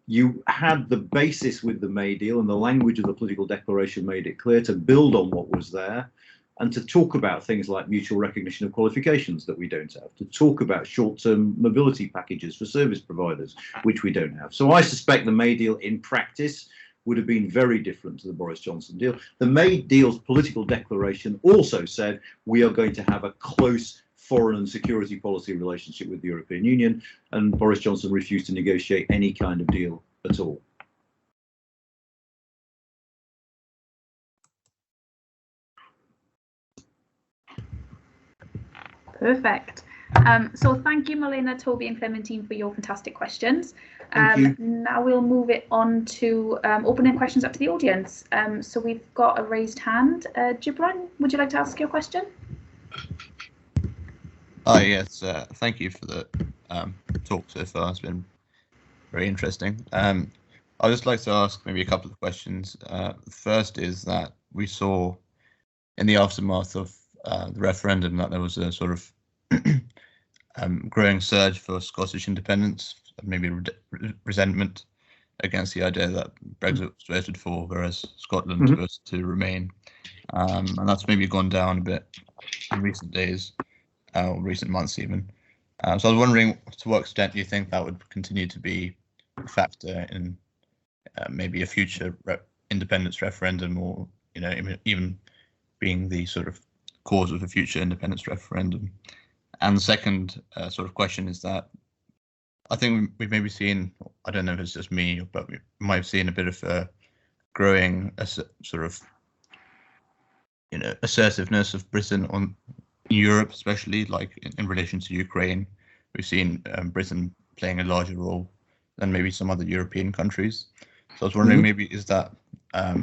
You had the basis with the May deal, and the language of the political declaration made it clear to build on what was there and to talk about things like mutual recognition of qualifications that we don't have, to talk about short-term mobility packages for service providers, which we don't have. So I suspect the May deal in practice would have been very different to the Boris Johnson deal. The May deal's political declaration also said we are going to have a close foreign and security policy relationship with the European Union, and Boris Johnson refused to negotiate any kind of deal at all. Perfect. So thank you, Malena, Toby and Clementine, for your fantastic questions. Now we'll move it on to opening questions up to the audience. So we've got a raised hand. Gibran, would you like to ask your question? Yes, thank you for the talk so far. It's been very interesting. I'd just like to ask maybe a couple of questions. The first is that we saw in the aftermath of the referendum that there was a sort of growing surge for Scottish independence, maybe resentment against the idea that Brexit was voted for, whereas Scotland was to remain. And that's maybe gone down a bit in recent days, or recent months even. So I was wondering, to what extent do you think that would continue to be a factor in maybe a future independence referendum, or, you know, even being the sort of cause of a future independence referendum? And the second sort of question is that I think we've maybe seen, I don't know if it's just me, but we might have seen a bit of a growing sort of, you know, assertiveness of Britain on Europe, especially like in relation to Ukraine. We've seen Britain playing a larger role than maybe some other European countries. So I was wondering, maybe is that a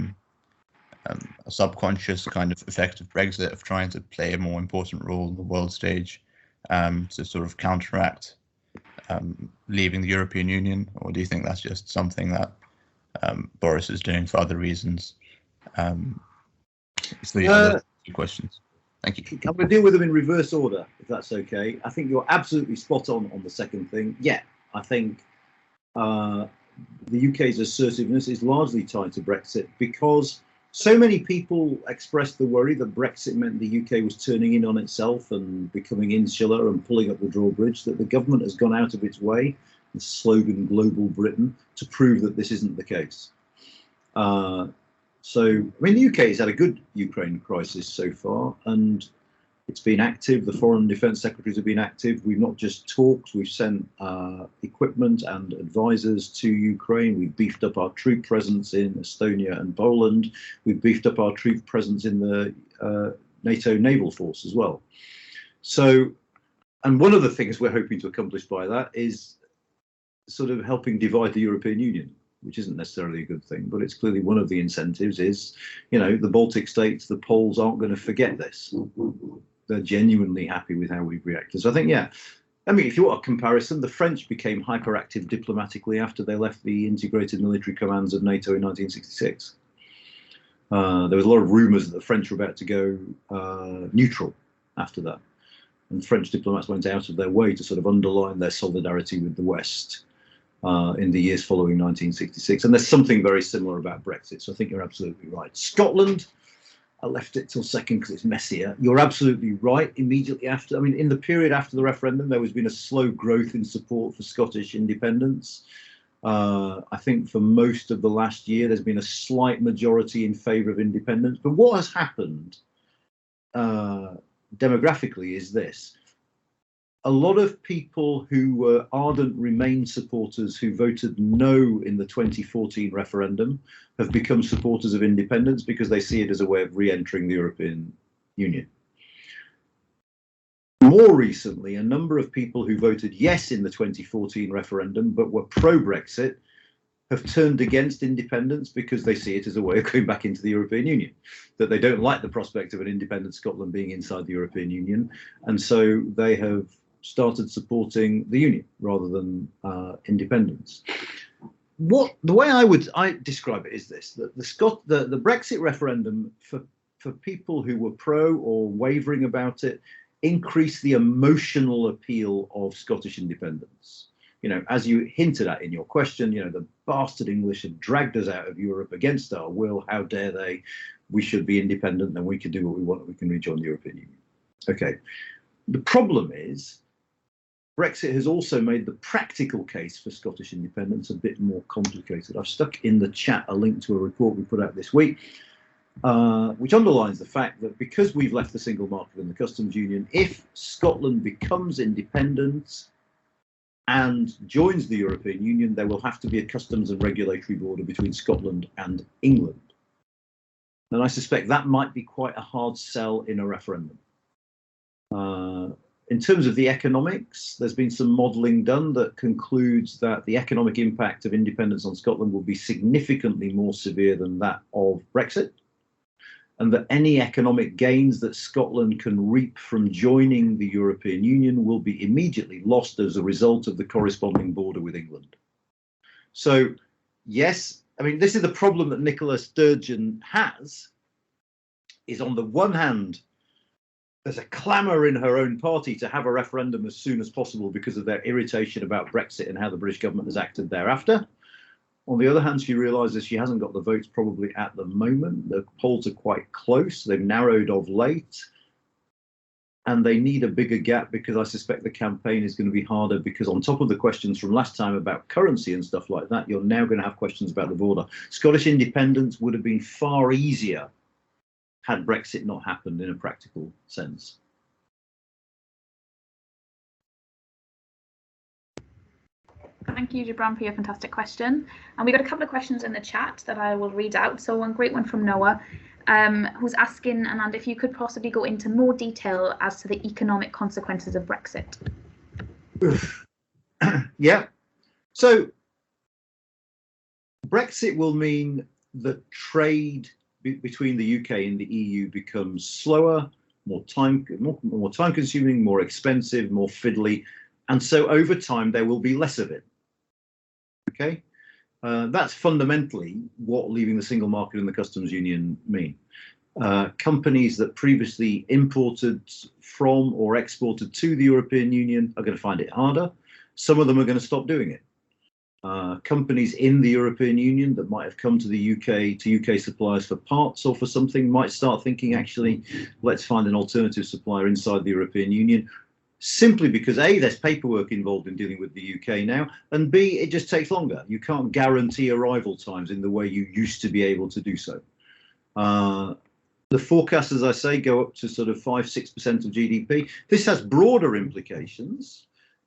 subconscious kind of effect of Brexit, of trying to play a more important role on the world stage, to sort of counteract leaving the European Union? Or do you think that's just something that Boris is doing for other reasons? So the other two questions. Thank you. I'm going to deal with them in reverse order, if that's okay. I think you're absolutely spot on the second thing. Yeah, I think the UK's assertiveness is largely tied to Brexit, because so many people expressed the worry that Brexit meant the UK was turning in on itself and becoming insular and pulling up the drawbridge, that the government has gone out of its way, the slogan Global Britain, to prove that this isn't the case. So, I mean, the UK has had a good Ukraine crisis so far, and it's been active. The Foreign and Defence Secretaries have been active. We've not just talked, we've sent equipment and advisors to Ukraine. We've beefed up our troop presence in Estonia and Poland. We've beefed up our troop presence in the NATO naval force as well. So, and one of the things we're hoping to accomplish by that is sort of helping divide the European Union, which isn't necessarily a good thing, but it's clearly one of the incentives is, you know, the Baltic states, the Poles aren't going to forget this. They're genuinely happy with how we've reacted. So I think, yeah, I mean, if you want a comparison, the French became hyperactive diplomatically after they left the integrated military commands of NATO in 1966. There was a lot of rumours that the French were about to go neutral after that. And French diplomats went out of their way to sort of underline their solidarity with the West in the years following 1966. And there's something very similar about Brexit. So I think you're absolutely right. Scotland, I left it till second because it's messier. You're absolutely right. Immediately after, I mean, in the period after the referendum, there has been a slow growth in support for Scottish independence. I think for most of the last year, there's been a slight majority in favour of independence. But what has happened demographically is this. A lot of people who were ardent Remain supporters who voted no in the 2014 referendum have become supporters of independence because they see it as a way of re-entering the European Union. More recently, a number of people who voted yes in the 2014 referendum but were pro-Brexit have turned against independence because they see it as a way of going back into the European Union, that they don't like the prospect of an independent Scotland being inside the European Union, and so they have started supporting the Union rather than independence. The way I describe it is this: that the Brexit referendum for people who were pro or wavering about it increased the emotional appeal of Scottish independence. You know, as you hinted at in your question, you know, the bastard English have dragged us out of Europe against our will. How dare they? We should be independent and we can do what we want. We can rejoin the European Union. Okay. The problem is Brexit has also made the practical case for Scottish independence a bit more complicated. I've stuck in the chat a link to a report we put out this week, which underlines the fact that because we've left the single market and the customs union, if Scotland becomes independent and joins the European Union, there will have to be a customs and regulatory border between Scotland and England. And I suspect that might be quite a hard sell in a referendum. In terms of the economics, there's been some modelling done that concludes that the economic impact of independence on Scotland will be significantly more severe than that of Brexit, and that any economic gains that Scotland can reap from joining the European Union will be immediately lost as a result of the corresponding border with England. So, yes, I mean, this is the problem that Nicola Sturgeon has, is on the one hand, there's a clamour in her own party to have a referendum as soon as possible because of their irritation about Brexit and how the British government has acted thereafter. On the other hand, she realises she hasn't got the votes probably at the moment. The polls are quite close. They've narrowed of late. And they need a bigger gap because I suspect the campaign is going to be harder because on top of the questions from last time about currency and stuff like that, you're now going to have questions about the border. Scottish independence would have been far easier had Brexit not happened in a practical sense. Thank you, Gibran, for your fantastic question. And we got a couple of questions in the chat that I will read out. So one great one from Noah, who's asking, Anand, if you could possibly go into more detail as to the economic consequences of Brexit. Yeah. So Brexit will mean that trade between the UK and the EU becomes slower, more time consuming, more expensive, more fiddly. And so over time, there will be less of it. Okay, that's fundamentally what leaving the single market and the customs union mean. Companies that previously imported from or exported to the European Union are going to find it harder. Some of them are going to stop doing it. Companies in the European Union that might have come to the UK, to UK suppliers for parts or for something, might start thinking, actually, let's find an alternative supplier inside the European Union, simply because A, there's paperwork involved in dealing with the UK now, and B, it just takes longer. You can't guarantee arrival times in the way you used to be able to do so. The forecasts, as I say, go up to sort of 5–6% of GDP. This has broader implications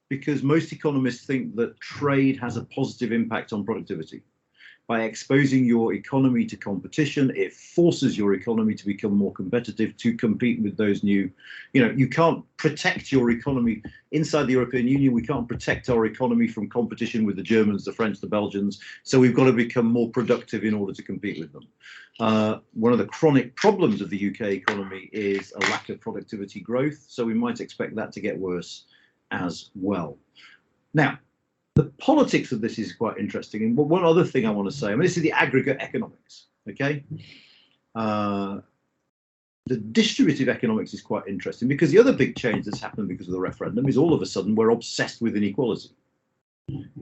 because most economists think that trade has a positive impact on productivity. By exposing your economy to competition, it forces your economy to become more competitive to compete with those new, you can't protect your economy inside the European Union. We can't protect our economy from competition with the Germans, the French, the Belgians. So we've got to become more productive in order to compete with them. One of the chronic problems of the UK economy is a lack of productivity growth. So we might expect that to get worse as well. Now, the politics of this is quite interesting. And one other thing I want to say, I mean, this is the aggregate economics, okay? The distributive economics is quite interesting because the other big change that's happened because of the referendum is all of a sudden we're obsessed with inequality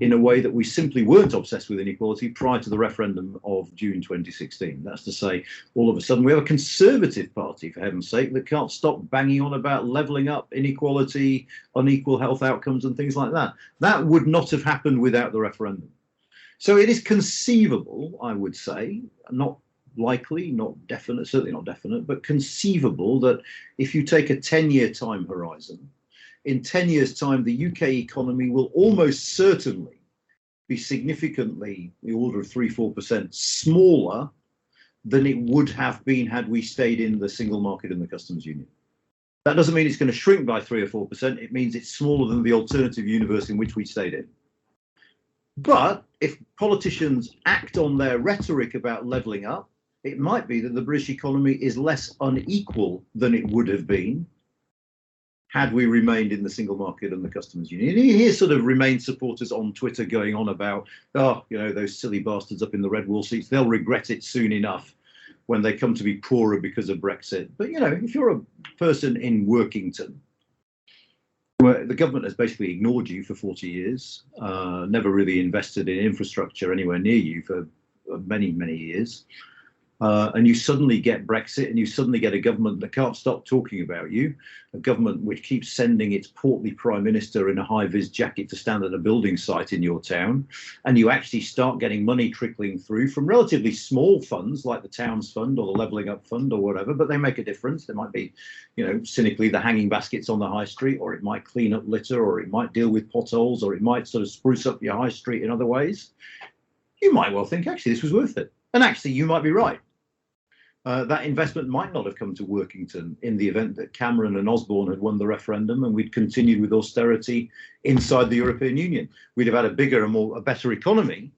in a way that we simply weren't obsessed with inequality prior to the referendum of June 2016. That's to say, all of a sudden we have a Conservative Party, for heaven's sake, that can't stop banging on about levelling up inequality, unequal health outcomes and things like that. That would not have happened without the referendum. So it is conceivable, I would say, not likely, not definite, certainly not definite, but conceivable that if you take a 10-year time horizon, in 10 years' time, the UK economy will almost certainly be significantly, the order of 3–4% smaller than it would have been had we stayed in the single market and the customs union. That doesn't mean it's going to shrink by 3 or 4%. It means it's smaller than the alternative universe in which we stayed in. But if politicians act on their rhetoric about levelling up, it might be that the British economy is less unequal than it would have been had we remained in the single market and the customs union. You hear sort of Remain supporters on Twitter going on about, oh, you know, those silly bastards up in the red wall seats, they'll regret it soon enough when they come to be poorer because of Brexit. But, you know, if you're a person in Workington, where the government has basically ignored you for 40 years, never really invested in infrastructure anywhere near you for many, many years, and you suddenly get Brexit and you suddenly get a government that can't stop talking about you, a government which keeps sending its portly prime minister in a high-vis jacket to stand at a building site in your town, and you actually start getting money trickling through from relatively small funds like the Towns Fund or the Levelling Up Fund or whatever, but they make a difference. They might be, you know, cynically the hanging baskets on the high street, or it might clean up litter, or it might deal with potholes, or it might sort of spruce up your high street in other ways. You might well think, actually, this was worth it. And actually, you might be right. That investment might not have come to Workington in the event that Cameron and Osborne had won the referendum and we'd continued with austerity inside the European Union. We'd have had a bigger and a better economy,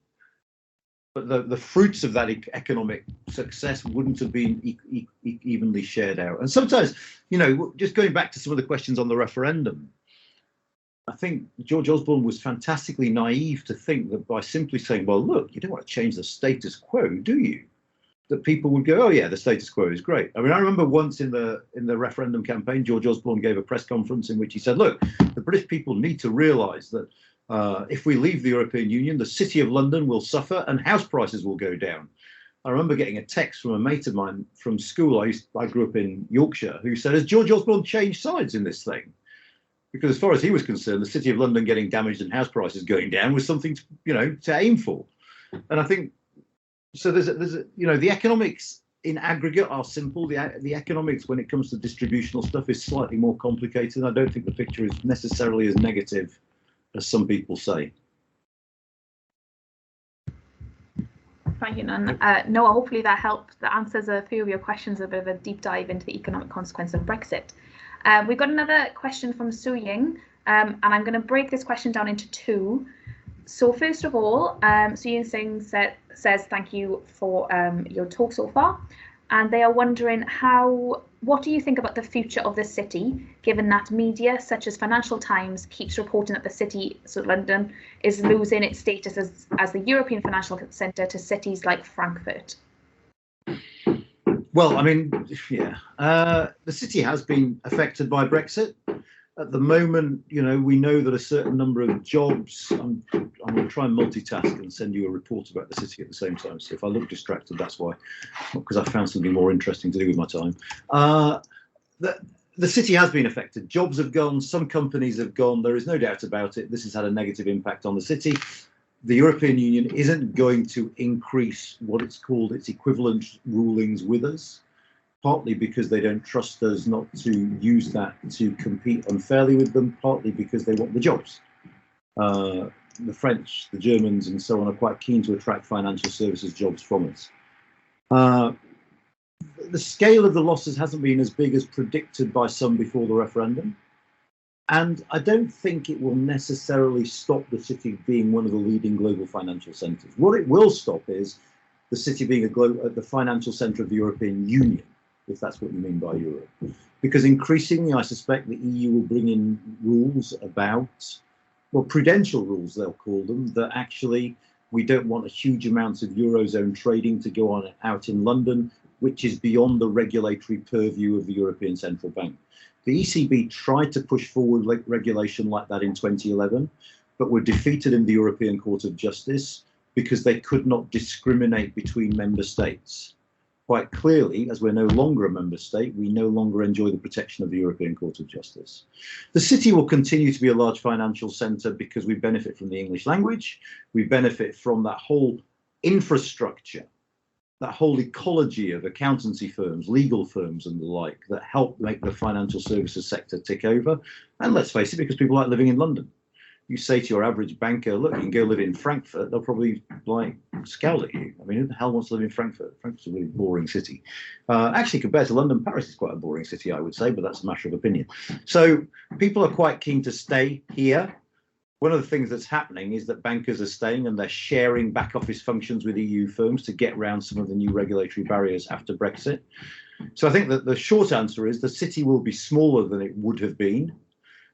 but the fruits of that economic success wouldn't have been evenly shared out. And sometimes, you know, just going back to some of the questions on the referendum, I think George Osborne was fantastically naive to think that by simply saying, well, look, you don't want to change the status quo, do you? That people would go, oh yeah, the status quo is great. I mean, I remember once in the referendum campaign, George Osborne gave a press conference in which he said, look, the British people need to realise that if we leave the European Union, the City of London will suffer and house prices will go down. I remember getting a text from a mate of mine from school. I grew up in Yorkshire, who said, has George Osborne changed sides in this thing? Because as far as he was concerned, the City of London getting damaged and house prices going down was something to, you know, to aim for. And I think, so there's a, you know, the economics in aggregate are simple. The economics when it comes to distributional stuff is slightly more complicated. I don't think the picture is necessarily as negative as some people say. Thank you, Nan. Noah, hopefully that helped. That answers a few of your questions, a bit of a deep dive into the economic consequence of Brexit. We've got another question from Su Ying, and I'm going to break this question down into two. So first of all, Su Ying Singh says thank you for your talk so far, and they are wondering what do you think about the future of the city, given that media such as Financial Times keeps reporting that the city, so London, is losing its status as the European financial centre to cities like Frankfurt? Well, I mean, yeah, the city has been affected by Brexit. At the moment, you know, we know that a certain number of jobs, I'm going to try and multitask and send you a report about the city at the same time. So if I look distracted, that's why, not because I found something more interesting to do with my time. The city has been affected. Jobs have gone, some companies have gone. There is no doubt about it. This has had a negative impact on the city. The European Union isn't going to increase what it's called its equivalent rulings with us, partly because they don't trust us not to use that to compete unfairly with them, partly because they want the jobs. The French, the Germans and so on are quite keen to attract financial services jobs from us. The scale of the losses hasn't been as big as predicted by some before the referendum. And I don't think it will necessarily stop the city being one of the leading global financial centres. What it will stop is the city being the financial centre of the European Union, if that's what you mean by Europe. Because increasingly, I suspect the EU will bring in rules about, well, prudential rules, they'll call them, that actually we don't want a huge amount of Eurozone trading to go on out in London, which is beyond the regulatory purview of the European Central Bank. The ECB tried to push forward regulation like that in 2011, but were defeated in the European Court of Justice because they could not discriminate between member states. Quite clearly, as we're no longer a member state, we no longer enjoy the protection of the European Court of Justice. The city will continue to be a large financial centre because we benefit from the English language, we benefit from that whole infrastructure, that whole ecology of accountancy firms, legal firms and the like that help make the financial services sector tick over. And let's face it, because people like living in London. you say to your average banker, look, you can go live in Frankfurt, they'll probably like scowl at you. I mean, who the hell wants to live in Frankfurt? Frankfurt's a really boring city. Actually, compared to London, Paris is quite a boring city, I would say, but that's a matter of opinion. So people are quite keen to stay here. One of the things that's happening is that bankers are staying and they're sharing back office functions with EU firms to get around some of the new regulatory barriers after Brexit. So I think that the short answer is the city will be smaller than it would have been,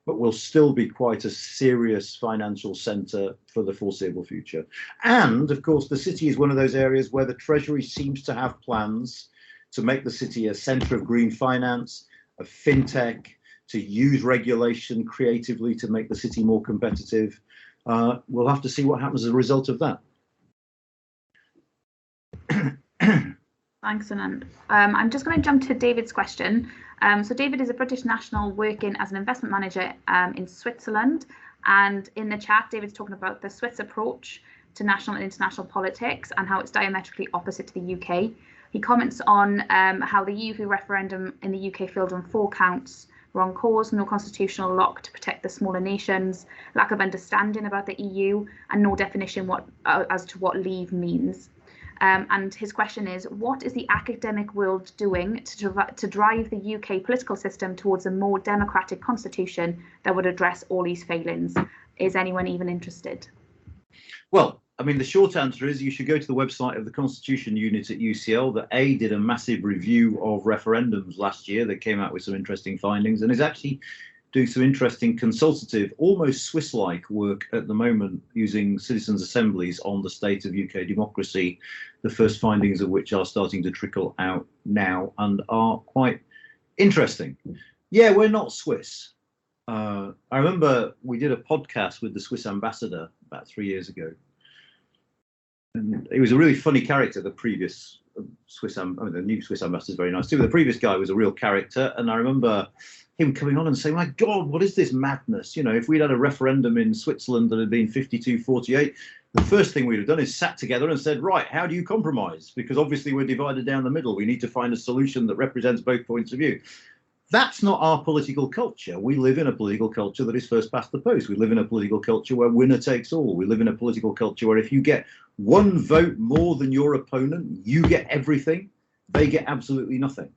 but will still be quite a serious financial centre for the foreseeable future. And of course, the city is one of those areas where the Treasury seems to have plans to make the city a centre of green finance, of fintech, to use regulation creatively to make the city more competitive. We'll have to see what happens as a result of that. Thanks, Anand. I'm just going to jump to David's question. So David is a British national working as an investment manager in Switzerland. And in the chat, David's talking about the Swiss approach to national and international politics and how it's diametrically opposite to the UK. He comments on how the EU referendum in the UK failed on 4 counts: wrong cause, no constitutional lock to protect the smaller nations, lack of understanding about the EU, and no definition as to what leave means. And his question is, what is the academic world doing to drive the UK political system towards a more democratic constitution that would address all these failings? Is anyone even interested? Well, I mean, the short answer is you should go to the website of the Constitution Unit at UCL that did a massive review of referendums last year that came out with some interesting findings and is actually doing some interesting consultative, almost Swiss-like work at the moment using citizens' assemblies on the state of UK democracy, the first findings of which are starting to trickle out now and are quite interesting. Yeah, we're not Swiss. I remember we did a podcast with the Swiss ambassador about 3 years ago. And he was a really funny character, the previous the new Swiss ambassador is very nice too. The previous guy was a real character. And I remember him coming on and saying, my God, what is this madness? You know, if we'd had a referendum in Switzerland that had been 52-48, the first thing we'd have done is sat together and said, right, how do you compromise? Because obviously we're divided down the middle. We need to find a solution that represents both points of view. That's not our political culture. We live in a political culture that is first past the post. We live in a political culture where winner takes all. We live in a political culture where if you get one vote more than your opponent, you get everything. They get absolutely nothing.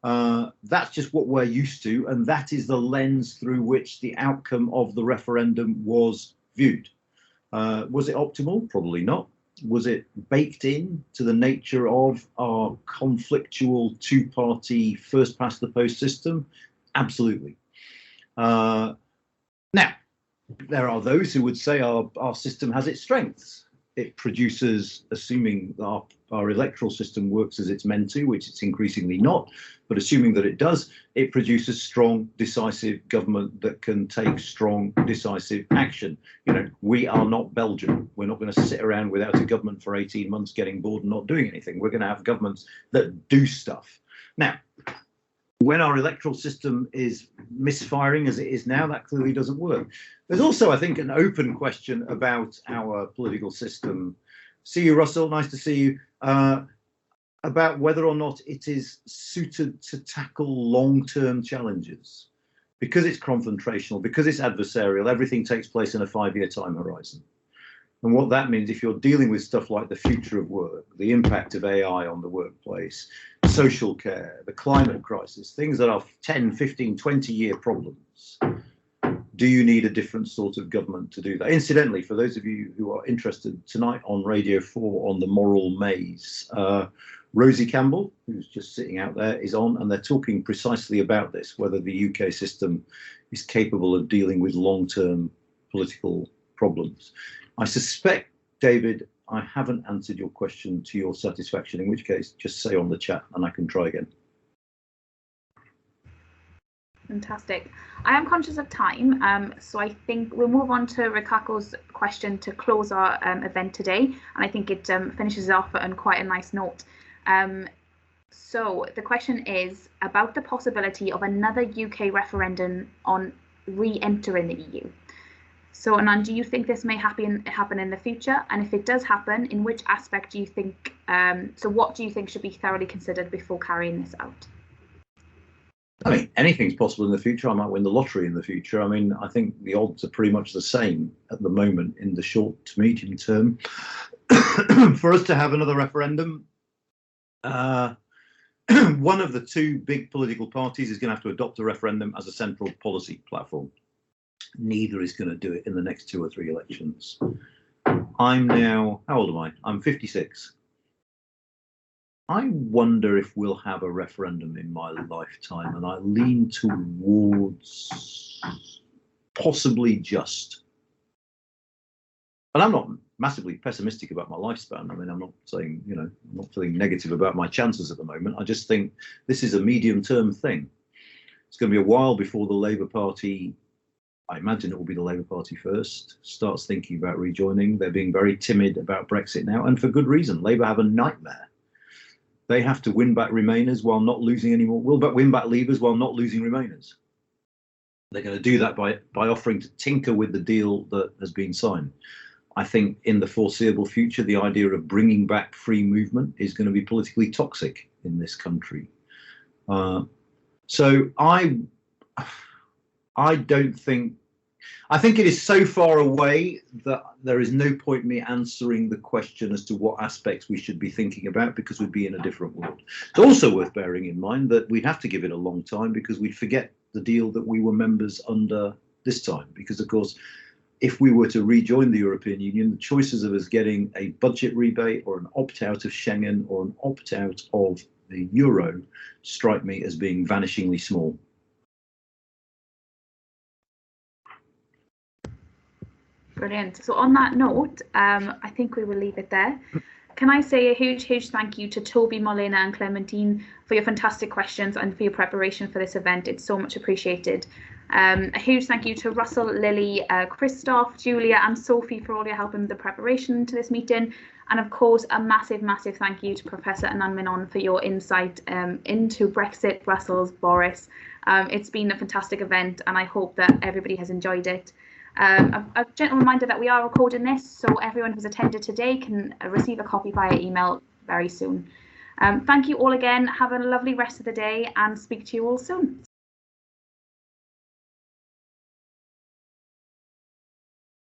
That's just what we're used to. And that is the lens through which the outcome of the referendum was viewed. Was it optimal? Probably not. Was it baked in to the nature of our conflictual two-party first past the post system? Absolutely. Now, there are those who would say our system has its strengths. It produces, assuming that our electoral system works as it's meant to, which it's increasingly not, but assuming that it does, it produces strong, decisive government that can take strong, decisive action. You know, we are not Belgium. We're not going to sit around without a government for 18 months getting bored and not doing anything. We're going to have governments that do stuff. Now, when our electoral system is misfiring as it is now, that clearly doesn't work. There's also, I think, an open question about our political system. See you, Russell. Nice to see you. About whether or not it is suited to tackle long-term challenges. Because it's confrontational, because it's adversarial, everything takes place in a 5-year time horizon. And what that means, if you're dealing with stuff like the future of work, the impact of AI on the workplace, social care, the climate crisis, things that are 10, 15, 20-year problems, do you need a different sort of government to do that? Incidentally, for those of you who are interested, tonight on Radio 4 on the Moral Maze, Rosie Campbell, who's just sitting out there, is on, and they're talking precisely about this, whether the UK system is capable of dealing with long-term political problems. I suspect, David, I haven't answered your question to your satisfaction, in which case just say on the chat and I can try again. Fantastic. I am conscious of time, so I think we'll move on to Riccos's question to close our event today, and I think it finishes off on quite a nice note. So the question is about the possibility of another UK referendum on re-entering the EU. So Anand, do you think this may happen in the future? And if it does happen, in which aspect do you think, so what do you think should be thoroughly considered before carrying this out? I mean, anything's possible in the future. I might win the lottery in the future. I mean, I think the odds are pretty much the same at the moment in the short to medium term for us to have another referendum. One of the two big political parties is going to have to adopt a referendum as a central policy platform. Neither is going to do it in the next 2 or 3 elections. I'm now, how old am I? I'm 56. I wonder if we'll have a referendum in my lifetime, and I lean towards possibly just. And I'm not massively pessimistic about my lifespan. I mean, I'm not saying, you know, I'm not feeling negative about my chances at the moment. I just think this is a medium-term thing. It's going to be a while before the Labour Party, I imagine it will be the Labour Party first, starts thinking about rejoining. They're being very timid about Brexit now, and for good reason. Labour have a nightmare. They have to win back Remainers while not losing any more. Will win back Leavers while not losing Remainers. They're going to do that by offering to tinker with the deal that has been signed. I think in the foreseeable future, the idea of bringing back free movement is going to be politically toxic in this country. So I don't think. I think it is so far away that there is no point me answering the question as to what aspects we should be thinking about, because we'd be in a different world. It's also worth bearing in mind that we'd have to give it a long time, because we'd forget the deal that we were members under this time. Because, of course, if we were to rejoin the European Union, the choices of us getting a budget rebate or an opt-out of Schengen or an opt-out of the euro strike me as being vanishingly small. Brilliant. So on that note, I think we will leave it there. Can I say a huge thank you to Toby, Molena and Clementine for your fantastic questions and for your preparation for this event. It's so much appreciated. A huge thank you to Russell, Lily, Christoph, Julia and Sophie for all your help in the preparation to this meeting. And of course, a massive thank you to Professor Anand Menon for your insight into Brexit, Brussels, Boris. It's been a fantastic event and I hope that everybody has enjoyed it. A gentle reminder that we are recording this, so everyone who's attended today can receive a copy via email very soon. Thank you all again. Have a lovely rest of the day and speak to you all soon.